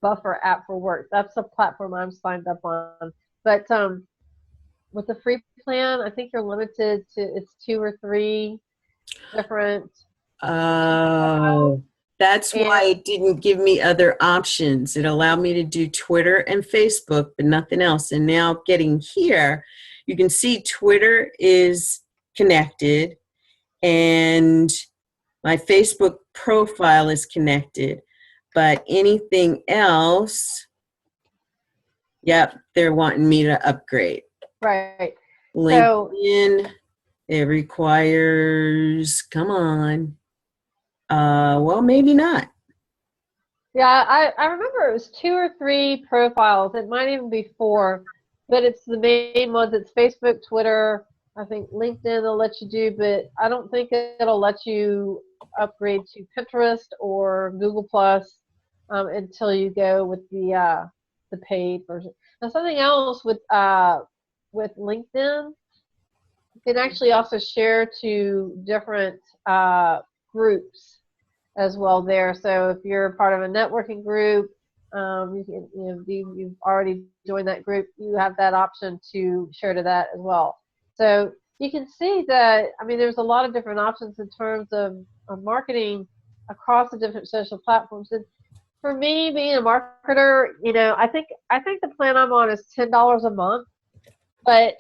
Buffer app for work. That's the platform I'm signed up on. But with the free plan, I think you're limited to, it's 2 or 3 different.
Oh, that's why it didn't give me other options. It allowed me to do Twitter and Facebook, but nothing else. And now getting here, you can see Twitter is connected and my Facebook profile is connected, but anything else, yep, they're wanting me to upgrade.
Right.
LinkedIn, it requires, come on. Well, maybe not.
Yeah, I remember it was 2 or 3 profiles. It might even be 4, but it's the main ones. It's Facebook, Twitter. I think LinkedIn will let you do, but I don't think it'll let you upgrade to Pinterest or Google Plus until you go with the paid version. Now, something else with LinkedIn, you can actually also share to different groups as well there. So if you're part of a networking group, you've already joined that group, you have that option to share to that as well. So you can see that, I mean, there's a lot of different options in terms of marketing across the different social platforms. And for me, being a marketer, I think the plan I'm on is $10 a month. But,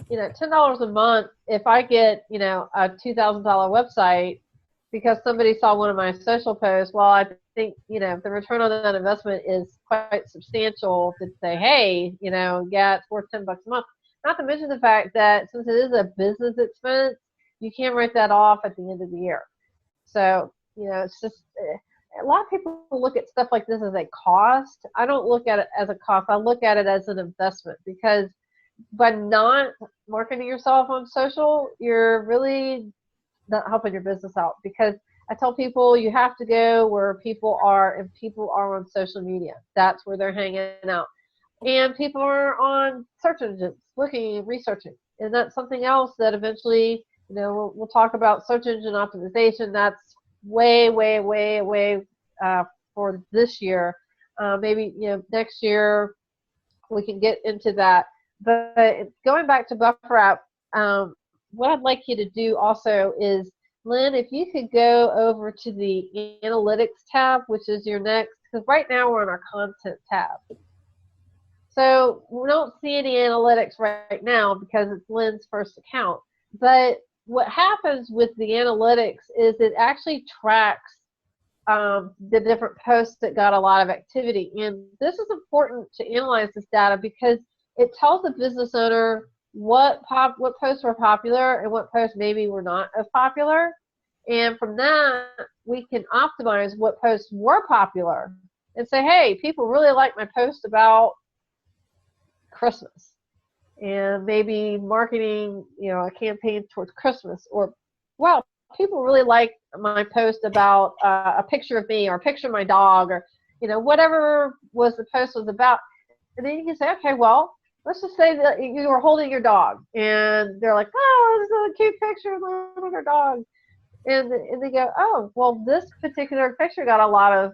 $10 a month, if I get, a $2,000 website, because somebody saw one of my social posts, well, I think, the return on that investment is quite substantial to say, hey, yeah, it's worth $10 a month. Not to mention the fact that since it is a business expense, you can write that off at the end of the year. So, it's just, a lot of people look at stuff like this as a cost. I don't look at it as a cost. I look at it as an investment, because by not marketing yourself on social, you're really not helping your business out. Because I tell people you have to go where people are, and people are on social media. That's where they're hanging out. And people are on search engines looking and researching. And that's something else that eventually, we'll talk about search engine optimization. That's way, way, way, way for this year. Maybe, next year we can get into that. But going back to Buffer app, what I'd like you to do also is, Lynn, if you could go over to the Analytics tab, which is your next, because right now we're on our Content tab. So we don't see any analytics right now because it's Lynn's first account. But what happens with the analytics is it actually tracks the different posts that got a lot of activity. And this is important to analyze this data, because it tells the business owner what posts were popular and what posts maybe were not as popular. And from that, we can optimize what posts were popular and say, hey, people really like my post about Christmas, and maybe marketing, a campaign towards Christmas. Or, well, people really like my post about a picture of me or a picture of my dog, or, whatever the post was about. And then you can say, okay, well, let's just say that you were holding your dog, and they're like, oh, this is a cute picture of your dog. And they go, oh, well, this particular picture got a lot of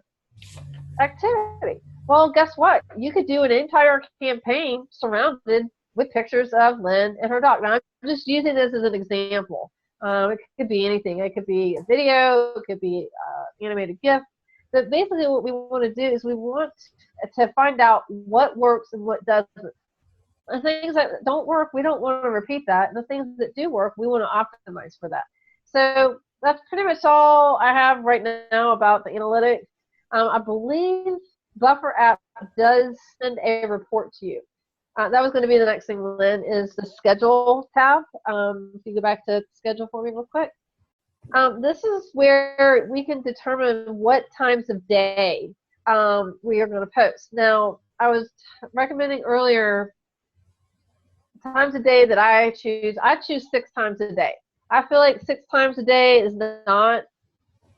activity. Well, guess what? You could do an entire campaign surrounded with pictures of Lynn and her dog. Now, I'm just using this as an example. It could be anything. It could be a video. It could be animated GIF. But basically what we want to do is we want to find out what works and what doesn't. The things that don't work, we don't want to repeat that. And the things that do work, we want to optimize for that. So that's pretty much all I have right now about the analytics. I believe Buffer app does send a report to you. That was going to be the next thing, Lynn, is the schedule tab. If you go back to schedule for me real quick. This is where we can determine what times of day we are going to post. Now, I was recommending earlier times a day that I choose 6 times a day. I feel like 6 times a day is not,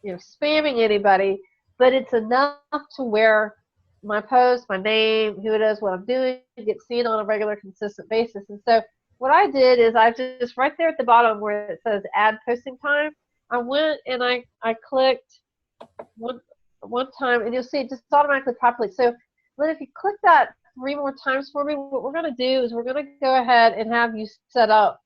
spamming anybody, but it's enough to where my post, my name, who it is, what I'm doing, gets seen on a regular, consistent basis. And so what I did is I just right there at the bottom where it says add posting time, I went and I clicked one time, and you'll see it just automatically populates. So then if you click that 3 more times for me, what we're going to do is we're going to go ahead and have you set up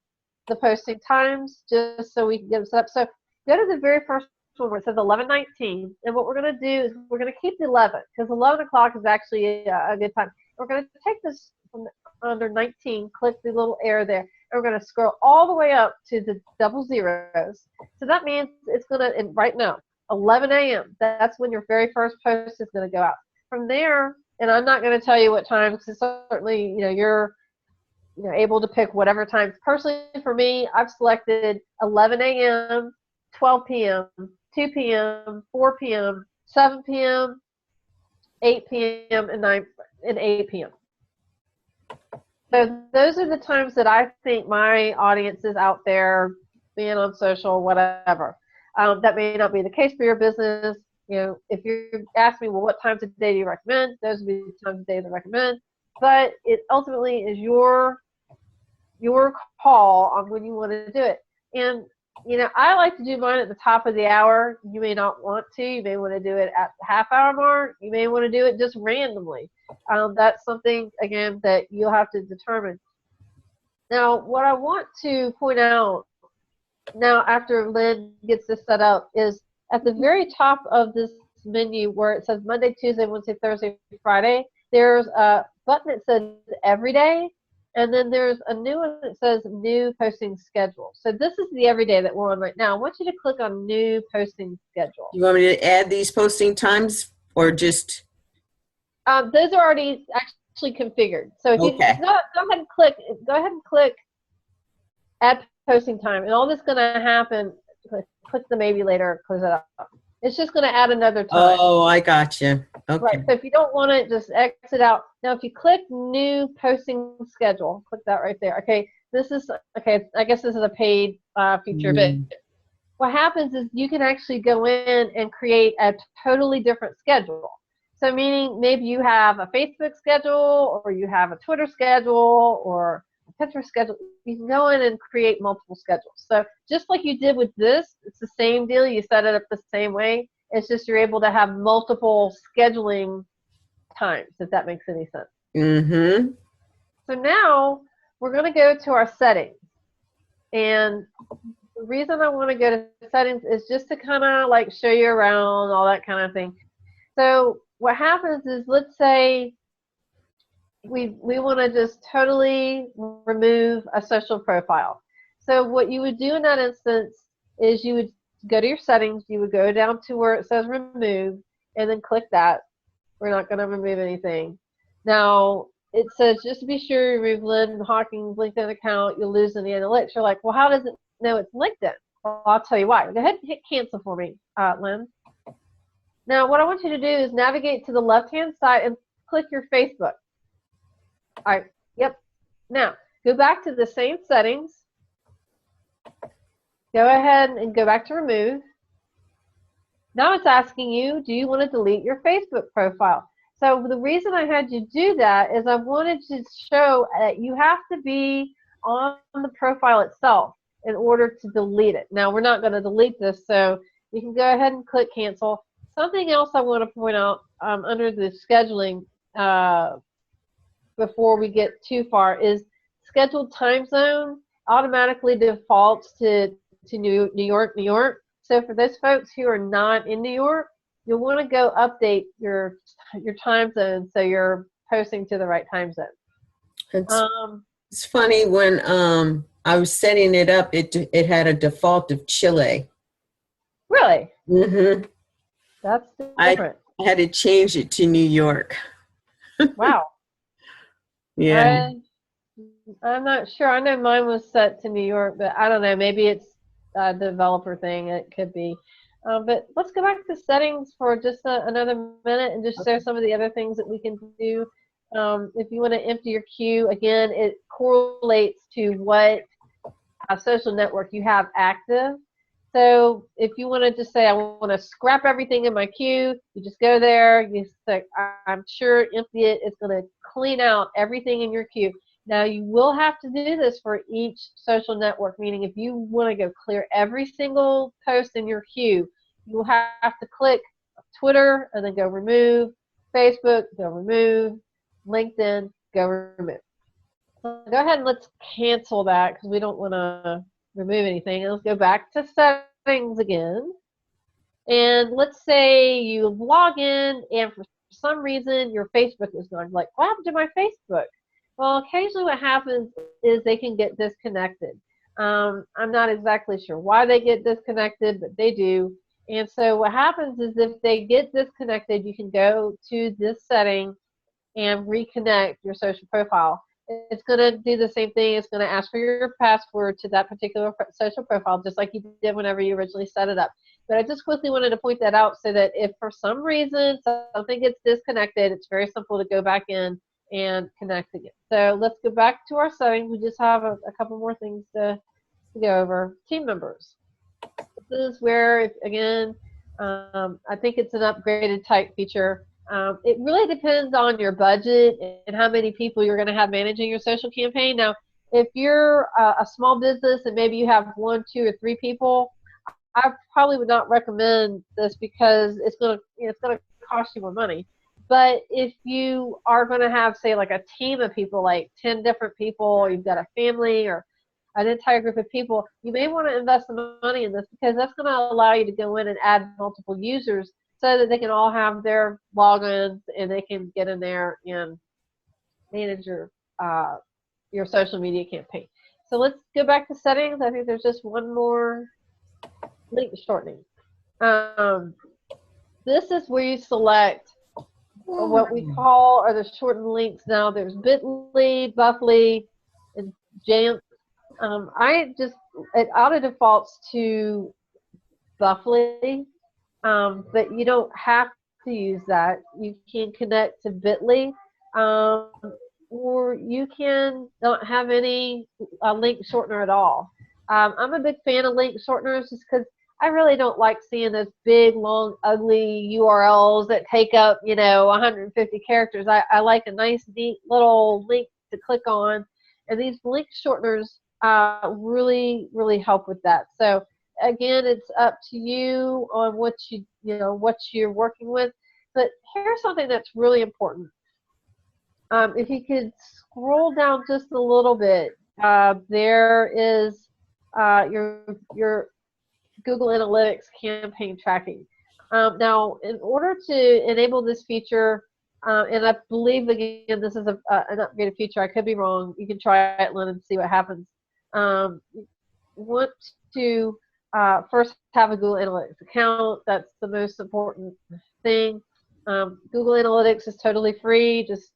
the posting times just so we can get them set up. So go to the very first one where it says 11:19, and what we're going to do is we're going to keep the 11 because 11 o'clock is actually a good time. We're going to take this from under 19, click the little arrow there, and we're going to scroll all the way up to the double zeros. So that means it's going to, right now, 11 a.m. That's when your very first post is going to go out. From there, and I'm not going to tell you what time because certainly you're able to pick whatever times. Personally, for me, I've selected 11 a.m., 12 p.m., 2 p.m., 4 p.m., 7 p.m., 8 p.m., and 8 p.m. So those are the times that I think my audience is out there being on social, whatever. That may not be the case for your business. If you ask me, well, what times of day do you recommend? Those would be the times of day that I recommend. But it ultimately is your call on when you want to do it. And I like to do mine at the top of the hour. You may not want to. You may want to do it at the half-hour mark. You may want to do it just randomly. That's something, again, that you'll have to determine. Now, what I want to point out now after Lynn gets this set up is at the very top of this menu where it says Monday, Tuesday, Wednesday, Thursday, Friday, there's a button that says Every Day. And then there's a new one that says New Posting Schedule. So this is the everyday that we're on right now. I want you to click on New Posting Schedule.
You want me to add these posting times or just?
Those are already actually configured. So if you go ahead and click Add Posting Time, and all that's going to happen. Click the maybe later. Close it up. It's just going to add another time.
Oh, I got you. Okay.
Right. So if you don't want it, just exit out. Now, if you click New Posting Schedule, click that right there. Okay. I guess this is a paid feature, but what happens is you can actually go in and create a totally different schedule. So meaning maybe you have a Facebook schedule, or you have a Twitter schedule, or a Pinterest schedule. You can go in and create multiple schedules. So just like you did with this, it's the same deal. You set it up the same way. It's just you're able to have multiple scheduling times, if that makes any sense.
Mm-hmm.
So now we're going to go to our settings. And the reason I want to go to settings is just to kind of like show you around, all that kind of thing. So what happens is, let's say we want to just totally remove a social profile. So what you would do in that instance is you would go to your settings, you would go down to where it says remove, and then click that. We're not going to remove anything. Now, it says just to be sure you remove Lynn Hawkins' LinkedIn account, you'll lose in the analytics. You're like, well, how does it know it's LinkedIn? Well, I'll tell you why. Go ahead and hit cancel for me, Lynn. Now, what I want you to do is navigate to the left-hand side and click your Facebook. All right, yep. Now, go back to the same settings. Go ahead and go back to remove. Now it's asking you, do you want to delete your Facebook profile? So the reason I had you do that is I wanted to show that you have to be on the profile itself in order to delete it. Now, we're not going to delete this, so you can go ahead and click cancel. Something else I want to point out under the scheduling before we get too far is scheduled time zone automatically defaults to New York, New York. So for those folks who are not in New York, you'll want to go update your time zone so you're posting to the right time zone.
It's funny, when I was setting it up, it had a default of Chile.
Really?
Mm-hmm.
That's different.
I had to change it to New York.
Wow.
Yeah.
I'm not sure. I know mine was set to New York, but I don't know. Maybe it's developer thing. It could be. But let's go back to settings for just another minute and just show some of the other things that we can do. If you want to empty your queue, again, it correlates to what social network you have active. So if you want to just say, I want to scrap everything in my queue, you just go there, you say, I'm sure empty it. It's going to clean out everything in your queue. Now, you will have to do this for each social network, meaning if you want to go clear every single post in your queue, you will have to click Twitter and then go remove, Facebook, go remove, LinkedIn, go remove. So go ahead and let's cancel that because we don't want to remove anything. And let's go back to settings again. And let's say you log in and for some reason your Facebook is gone. Like, what happened to my Facebook? Well, occasionally what happens is they can get disconnected. I'm not exactly sure why they get disconnected, but they do. And so what happens is if they get disconnected, you can go to this setting and reconnect your social profile. It's going to do the same thing. It's going to ask for your password to that particular social profile, just like you did whenever you originally set it up. But I just quickly wanted to point that out so that if for some reason something gets disconnected, it's very simple to go back in and connect again. So let's go back to our settings. We just have a couple more things to go over. Team members. This is where, again, I think it's an upgraded type feature. It really depends on your budget and how many people you're going to have managing your social campaign. Now, if you're a small business and maybe you have 1, 2, or 3 people, I probably would not recommend this because it's going to cost you more money. But if you are going to have, say, like a team of people, like 10 different people, or you've got a family or an entire group of people, you may want to invest some money in this because that's going to allow you to go in and add multiple users so that they can all have their logins and they can get in there and manage your social media campaign. So let's go back to settings. I think there's just one more link shortening. This is where you select what we call are the shortened links. Now there's bit.ly, buffly, and jamp. It auto defaults to buffly, but you don't have to use that. You can connect to bit.ly, or you can not have any link shortener at all. I'm a big fan of link shorteners just because I really don't like seeing those big, long, ugly URLs that take up, 150 characters. I like a nice, neat little link to click on, and these link shorteners really, really help with that. So again, it's up to you on what what you're working with. But here's something that's really important. If you could scroll down just a little bit, there is your Google Analytics campaign tracking. Now, in order to enable this feature, and I believe, again, this is an upgraded feature. I could be wrong. You can try it, Lynn, and see what happens. You want to first have a Google Analytics account. That's the most important thing. Google Analytics is totally free. Just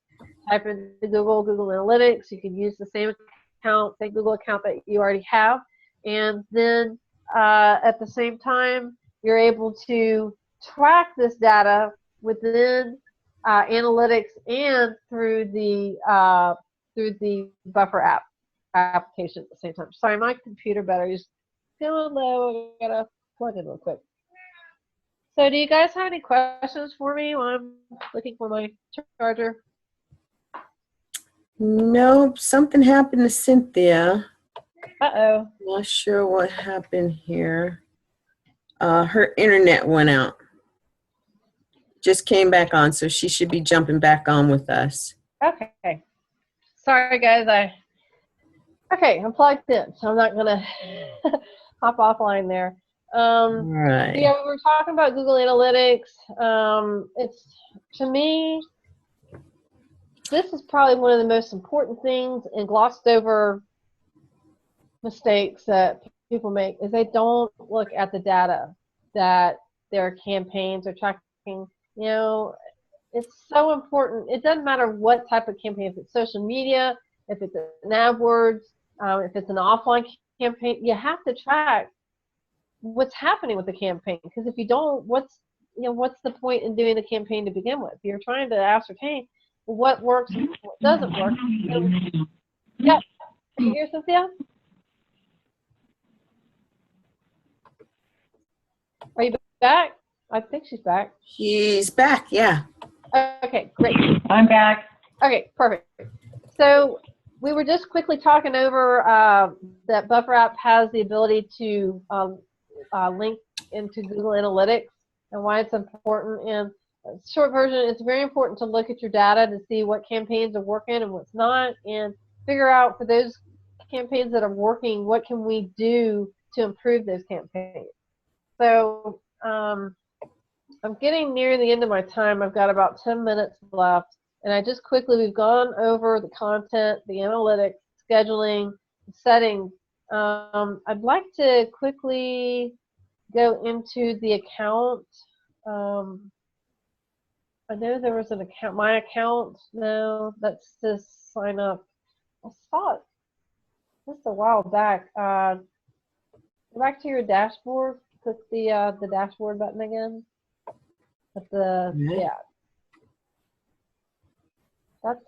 type into Google Analytics. You can use the same Google account that you already have. And then at the same time, you're able to track this data within analytics and through the Buffer app application at the same time. Sorry, my computer battery is going low. I gotta plug in real quick. So, do you guys have any questions for me while I'm looking for my charger?
Nope. Something happened to Cynthia.
Uh-oh.
Not sure what happened here. Her internet went out. Just came back on, so she should be jumping back on with us.
Okay. Sorry, guys. Okay, I'm plugged in, so I'm not gonna hop offline there.
Right.
So yeah, we were talking about Google Analytics. To me, this is probably one of the most important things and glossed over mistakes that people make is they don't look at the data that their campaigns are tracking. It's so important. It doesn't matter what type of campaign, if it's social media, if it's an AdWords, if it's an offline campaign, you have to track what's happening with the campaign. Because if you don't, what's the point in doing the campaign to begin with? You're trying to ascertain what works and what doesn't work. So, yeah, are you here, Cynthia? Are you back? I think she's back.
She's back, yeah.
Okay, great.
I'm back.
Okay, perfect. So we were just quickly talking over that Buffer app has the ability to link into Google Analytics and why it's important. And short version, it's very important to look at your data to see what campaigns are working and what's not, and figure out for those campaigns that are working, what can we do to improve those campaigns. So I'm getting near the end of my time. I've got about 10 minutes left. And we've gone over the content, the analytics, scheduling, settings. I'd like to quickly go into the account. I know there was an account, my account. No, that's just sign up. I saw it just a while back. Go back to your dashboard. Click the dashboard button again. Yeah. That's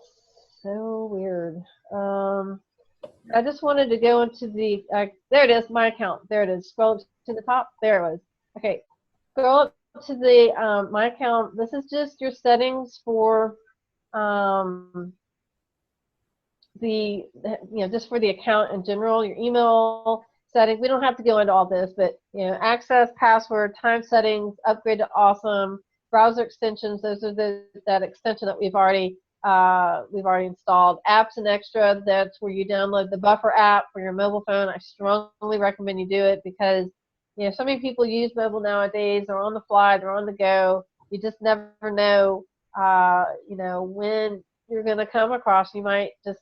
so weird. I just wanted to go into the, there it is, my account. There it is. Scroll up to the top. There it was. Okay. Scroll up to the my account. This is just your settings for just for the account in general, your email settings. We don't have to go into all this, but access, password, time settings, upgrade to awesome, browser extensions. Those are that extension that we've already installed. Apps and extra, that's where you download the Buffer app for your mobile phone. I strongly recommend you do it because so many people use mobile nowadays. They're on the fly, they're on the go. You just never know when you're going to come across. You might just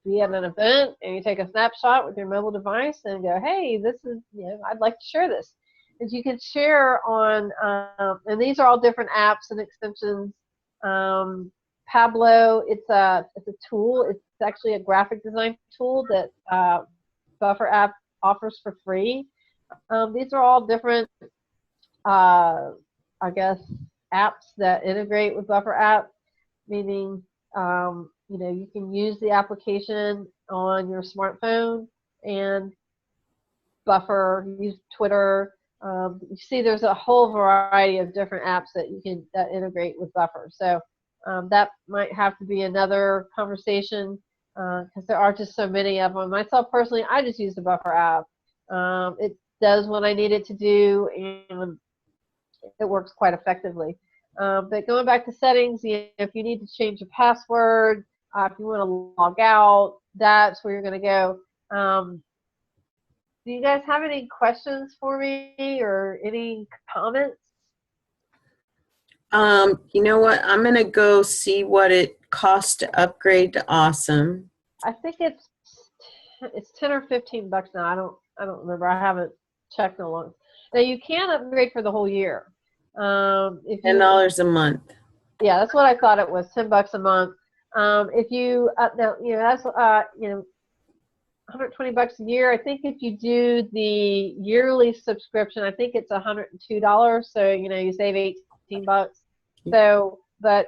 be at an event and you take a snapshot with your mobile device and go, hey, this is I'd like to share this. And you can share on and these are all different apps and extensions. Pablo, it's a tool. It's actually a graphic design tool that Buffer app offers for free. These are all different, I guess, apps that integrate with Buffer app, meaning you can use the application on your smartphone and Buffer, use Twitter. You see there's a whole variety of different apps that integrate with Buffer. So that might have to be another conversation because there are just so many of them. Myself personally, I just use the Buffer app. It does what I need it to do, and it works quite effectively. But going back to settings, if you need to change your password, if you want to log out, that's where you're going to go. Do you guys have any questions for me or any comments?
You know what? I'm going to go see what it costs to upgrade to Awesome.
I think it's 10 or 15 bucks now. I don't remember. I haven't checked in a long time. Now you can upgrade for the whole year.
$10 a month.
Yeah, that's what I thought it was. 10 bucks a month. If you that's 120 bucks a year. I think if you do the yearly subscription, I think it's $102. So you save 18 bucks. So, but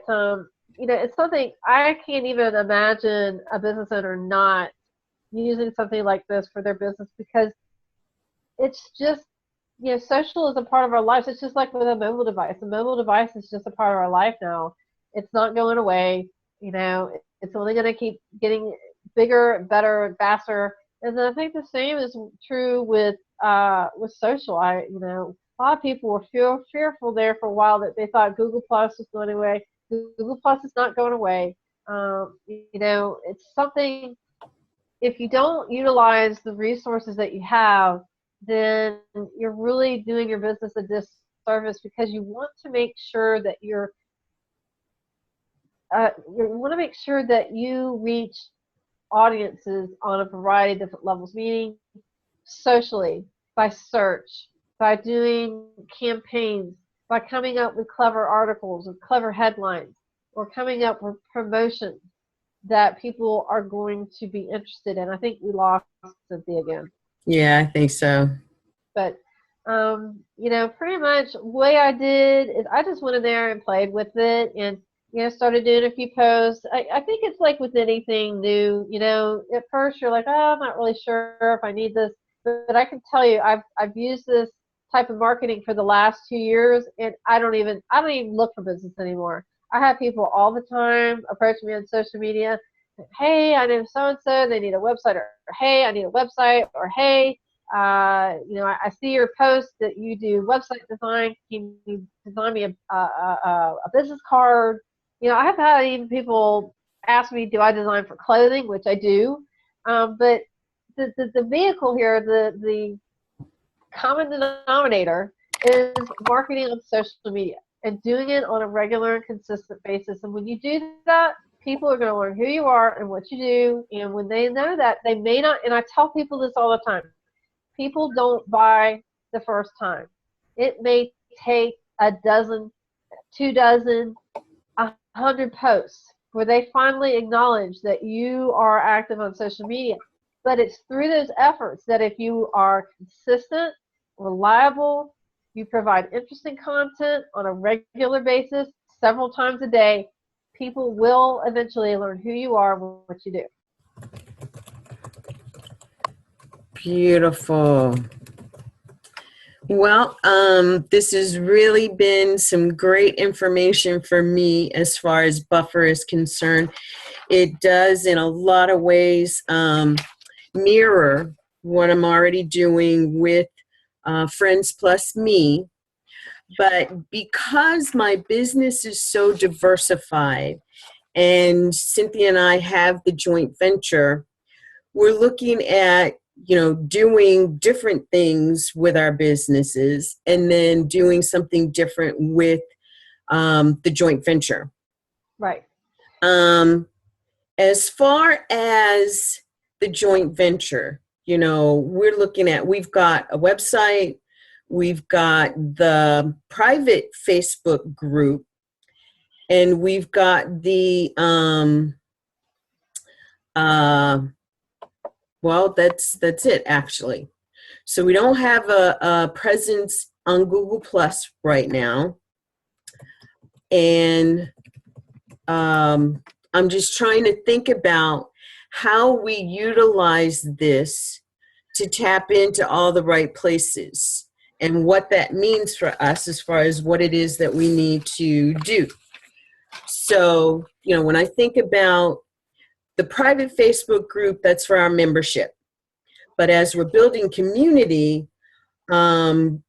it's something I can't even imagine a business owner not using something like this for their business because it's just social is a part of our lives. It's just like with a mobile device. A mobile device is just a part of our life now. It's not going away. It's only going to keep getting bigger, better, and faster. And then I think the same is true with social. A lot of people were fearful there for a while that they thought Google Plus was going away. Google Plus is not going away. It's something. If you don't utilize the resources that you have, then you're really doing your business a disservice because you want to make sure that you want to make sure that you reach audiences on a variety of different levels, meaning socially, by search, by doing campaigns, by coming up with clever articles or clever headlines, or coming up with promotions that people are going to be interested in. I think we lost Cynthia again.
Yeah, I think so.
But, you know, pretty much the way I did is I just went in there and played with it and, you know, started doing a few posts. I think it's like with anything new, you know, at first you're like, oh, I'm not really sure if I need this. But I can tell you, I've used this type of marketing for the last 2 years, and I don't even look for business anymore. I have people all the time approach me on social media. Hey, I know so-and-so, they need a website, or hey, I need a website, or hey, you know, I see your post that you do website design. Can you design me a business card? You know, I have had even people ask me, do I design for clothing, which I do. But the vehicle here, the common denominator is marketing on social media and doing it on a regular and consistent basis. And when you do that, people are going to learn who you are and what you do. And when they know that, they may not, and I tell people this all the time, people don't buy the first time. It may take a dozen, 2 dozen, 100 posts where they finally acknowledge that you are active on social media. But it's through those efforts that if you are consistent, reliable, you provide interesting content on a regular basis, several times a day, people will eventually learn who you are and what you do.
Beautiful. Well, this has really been some great information for me as far as Buffer is concerned. It does, in a lot of ways, mirror what I'm already doing with Friends Plus Me. But because my business is so diversified, and Cynthia and I have the joint venture, we're looking at, you know, doing different things with our businesses and then doing something different with the joint venture.
Right.
As far as the joint venture, you know, we're looking at, we've got a website, we've got the private Facebook group, and we've got the, well, that's it, actually. So we don't have a presence on Google Plus right now. And I'm just trying to think about how we utilize this to tap into all the right places and what that means for us as far as what it is that we need to do. So, you know, when I think about the private Facebook group, that's for our membership. But as we're building community, and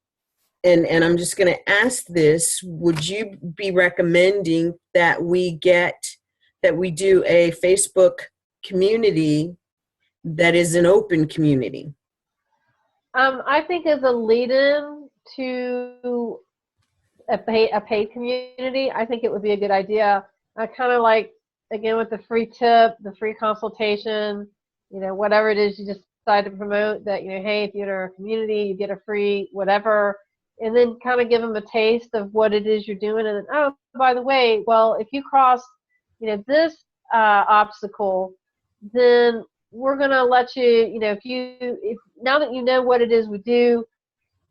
I'm just going to ask this, would you be recommending that we do a Facebook community that is an open community?
I think as a lead-in to a paid community, I think it would be a good idea. Kind of like, again, with the free tip, the free consultation, you know, whatever it is you decide to promote, that, you know, hey, if you're in a community, you get a free whatever, and then kind of give them a taste of what it is you're doing. And then, oh, by the way, well, if you cross, you know, this obstacle, then we're going to let you, you know, if now that you know what it is we do,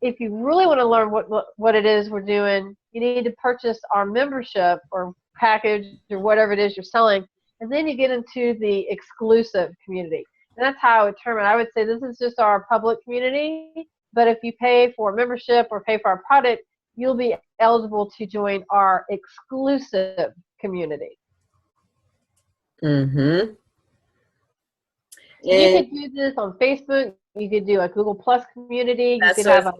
if you really want to learn what it is we're doing, you need to purchase our membership or package or whatever it is you're selling, and then you get into the exclusive community. And that's how I would term it. I would say this is just our public community, but if you pay for membership or pay for our product, you'll be eligible to join our exclusive community.
Mm-hmm.
You could do this on Facebook. You could do a Google Plus community. You could have a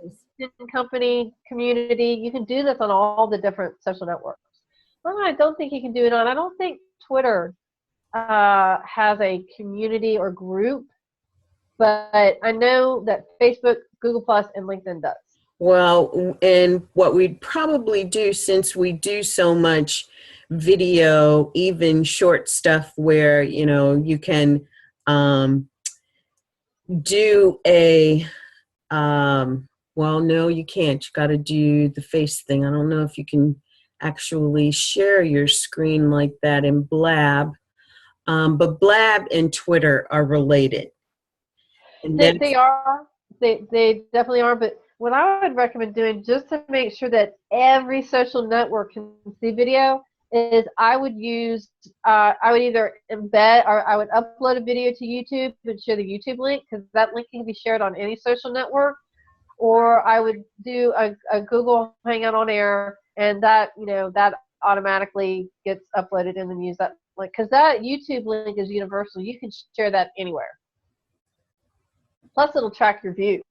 company community. You can do this on all the different social networks. Well, I don't think you can do it on. I don't think Twitter has a community or group, but I know that Facebook, Google Plus, and LinkedIn does.
Well, and what we'd probably do, since we do so much video, even short stuff where, you know, you can do a, well, no, you can't. You got to do the face thing. I don't know if you can actually share your screen like that in Blab. But Blab and Twitter are related. And
they are. They definitely are. But what I would recommend doing just to make sure that every social network can see video is I would either embed or I would upload a video to YouTube and share the YouTube link, because that link can be shared on any social network, or I would do a Google Hangout on Air, and that, that automatically gets uploaded and then use that link, because that YouTube link is universal. You can share that anywhere. Plus, it'll track your views.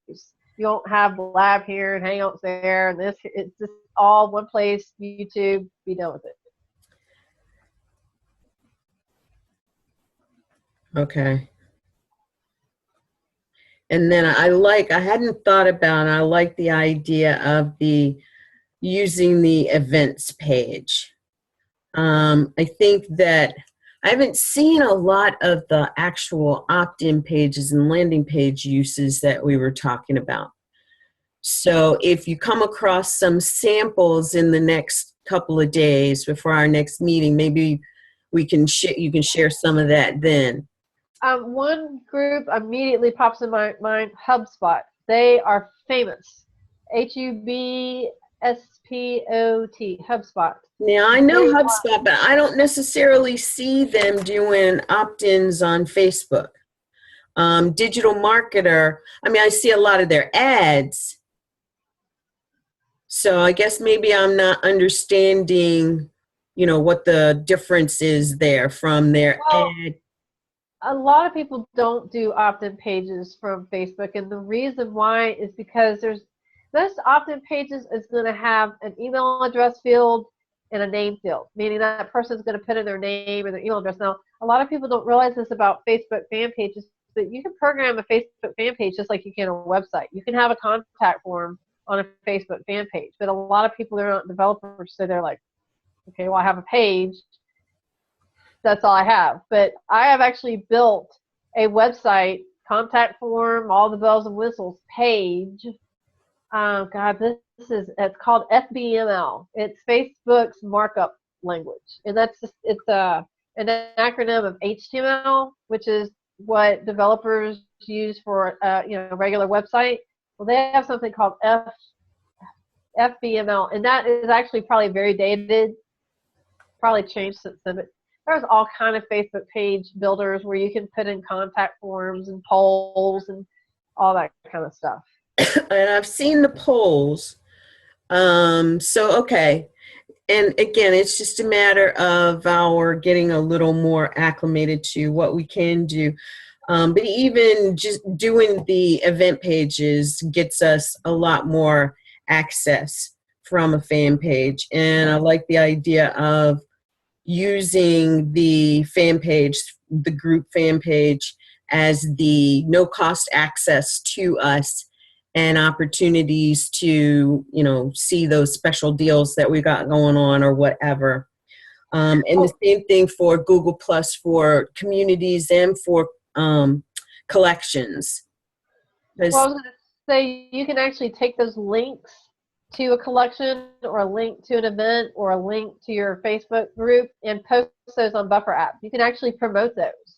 You won't have lab here and Hangouts there, and this. It's just all one place. YouTube. Be done with it.
Okay. And then I hadn't thought about, I like the idea of using the events page. I think that I haven't seen a lot of the actual opt-in pages and landing page uses that we were talking about. So if you come across some samples in the next couple of days before our next meeting, maybe you can share some of that then.
One group immediately pops in my mind, HubSpot. They are famous. HUBSPOT, HubSpot.
Now, I know HubSpot, but I don't necessarily see them doing opt-ins on Facebook. Digital Marketer, I see a lot of their ads. So I guess maybe I'm not understanding, what the difference is there from their ad.
A lot of people don't do opt-in pages from Facebook, and the reason why is because most opt-in pages is going to have an email address field and a name field, meaning that person's going to put in their name and their email address. Now, a lot of people don't realize this about Facebook fan pages, but you can program a Facebook fan page just like you can a website. You can have a contact form on a Facebook fan page, but a lot of people, they're not developers, so they're like, okay, well, I have a page. That's all I have. But I have actually built a website, contact form, all the bells and whistles page. It's called FBML. It's Facebook's markup language, and it's an acronym of HTML, which is what developers use for a regular website. Well, they have something called FBML, and that is actually probably very dated. Probably changed since then, but there's all kind of Facebook page builders where you can put in contact forms and polls and all that kind of stuff.
And I've seen the polls. Okay. And again, it's just a matter of our getting a little more acclimated to what we can do. But even just doing the event pages gets us a lot more access from a fan page. And I like the idea of using the fan page, the group fan page, as the no-cost access to us and opportunities to, see those special deals that we got going on or whatever. And the same thing for Google Plus for communities and for collections.
Well, I was going to say, you can actually take those links to a collection or a link to an event or a link to your Facebook group and post those on Buffer app. You can actually promote those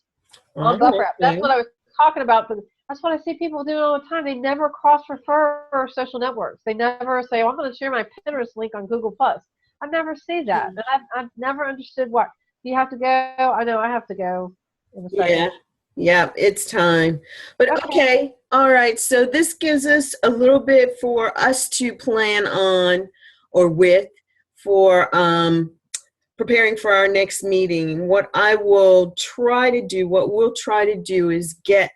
on Buffer app. That's what I was talking about. That's what I see people doing all the time. They never cross-refer social networks. They never say, I'm going to share my Pinterest link on Google+. I never see that. And I've never understood why. Do you have to go? I know I have to go in a second.
Yeah, it's time. But okay. All right. So this gives us a little bit for us to plan on or with for preparing for our next meeting. What we'll try to do is get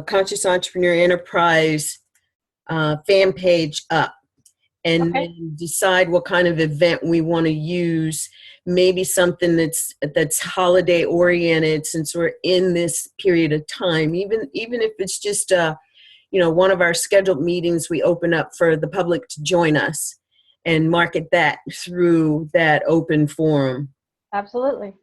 Conscious Entrepreneur Enterprise fan page up and then decide what kind of event we want to use. Maybe something that's holiday oriented, since we're in this period of time. Even if it's just one of our scheduled meetings we open up for the public to join us and market that through that open forum.
Absolutely.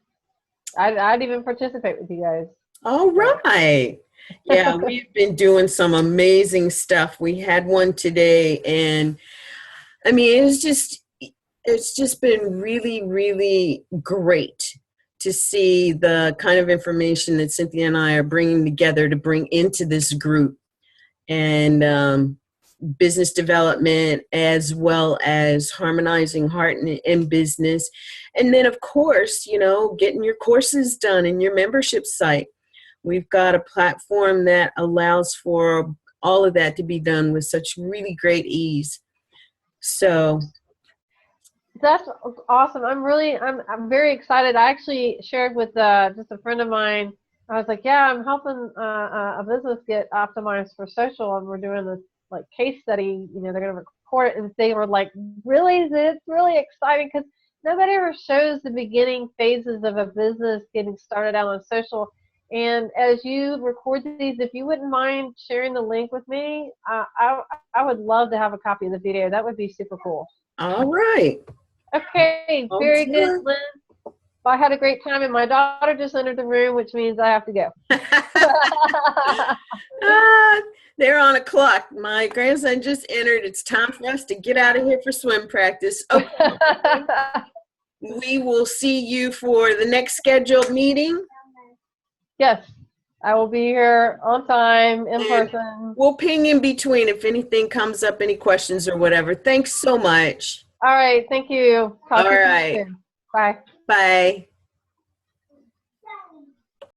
I'd even participate with you guys.
All right. Yeah, we've been doing some amazing stuff. We had one today, and it's just been really, really great to see the kind of information that Cynthia and I are bringing together to bring into this group. and business development, as well as harmonizing heart and business. And then, of course, you know, getting your courses done in your membership site. We've got a platform that allows for all of that to be done with such really great ease. So
that's awesome. I'm very excited. I actually shared with just a friend of mine. I was like, yeah, I'm helping a business get optimized for social, and we're doing this like case study. You know, they're going to record it, and they were like, really? It's really exciting because nobody ever shows the beginning phases of a business getting started out on social. And as you record these, if you wouldn't mind sharing the link with me, I would love to have a copy of the video. That would be super cool.
All right.
Okay, very good, Lynn. Well, I had a great time, and my daughter just entered the room, which means I have to go.
They're on a clock. My grandson just entered. It's time for us to get out of here for swim practice. Okay. We will see you for the next scheduled meeting.
Yes, I will be here on time, in person.
We'll ping in between if anything comes up, any questions or whatever. Thanks so much.
All right, thank you.
All right.
Soon. Bye.
Bye.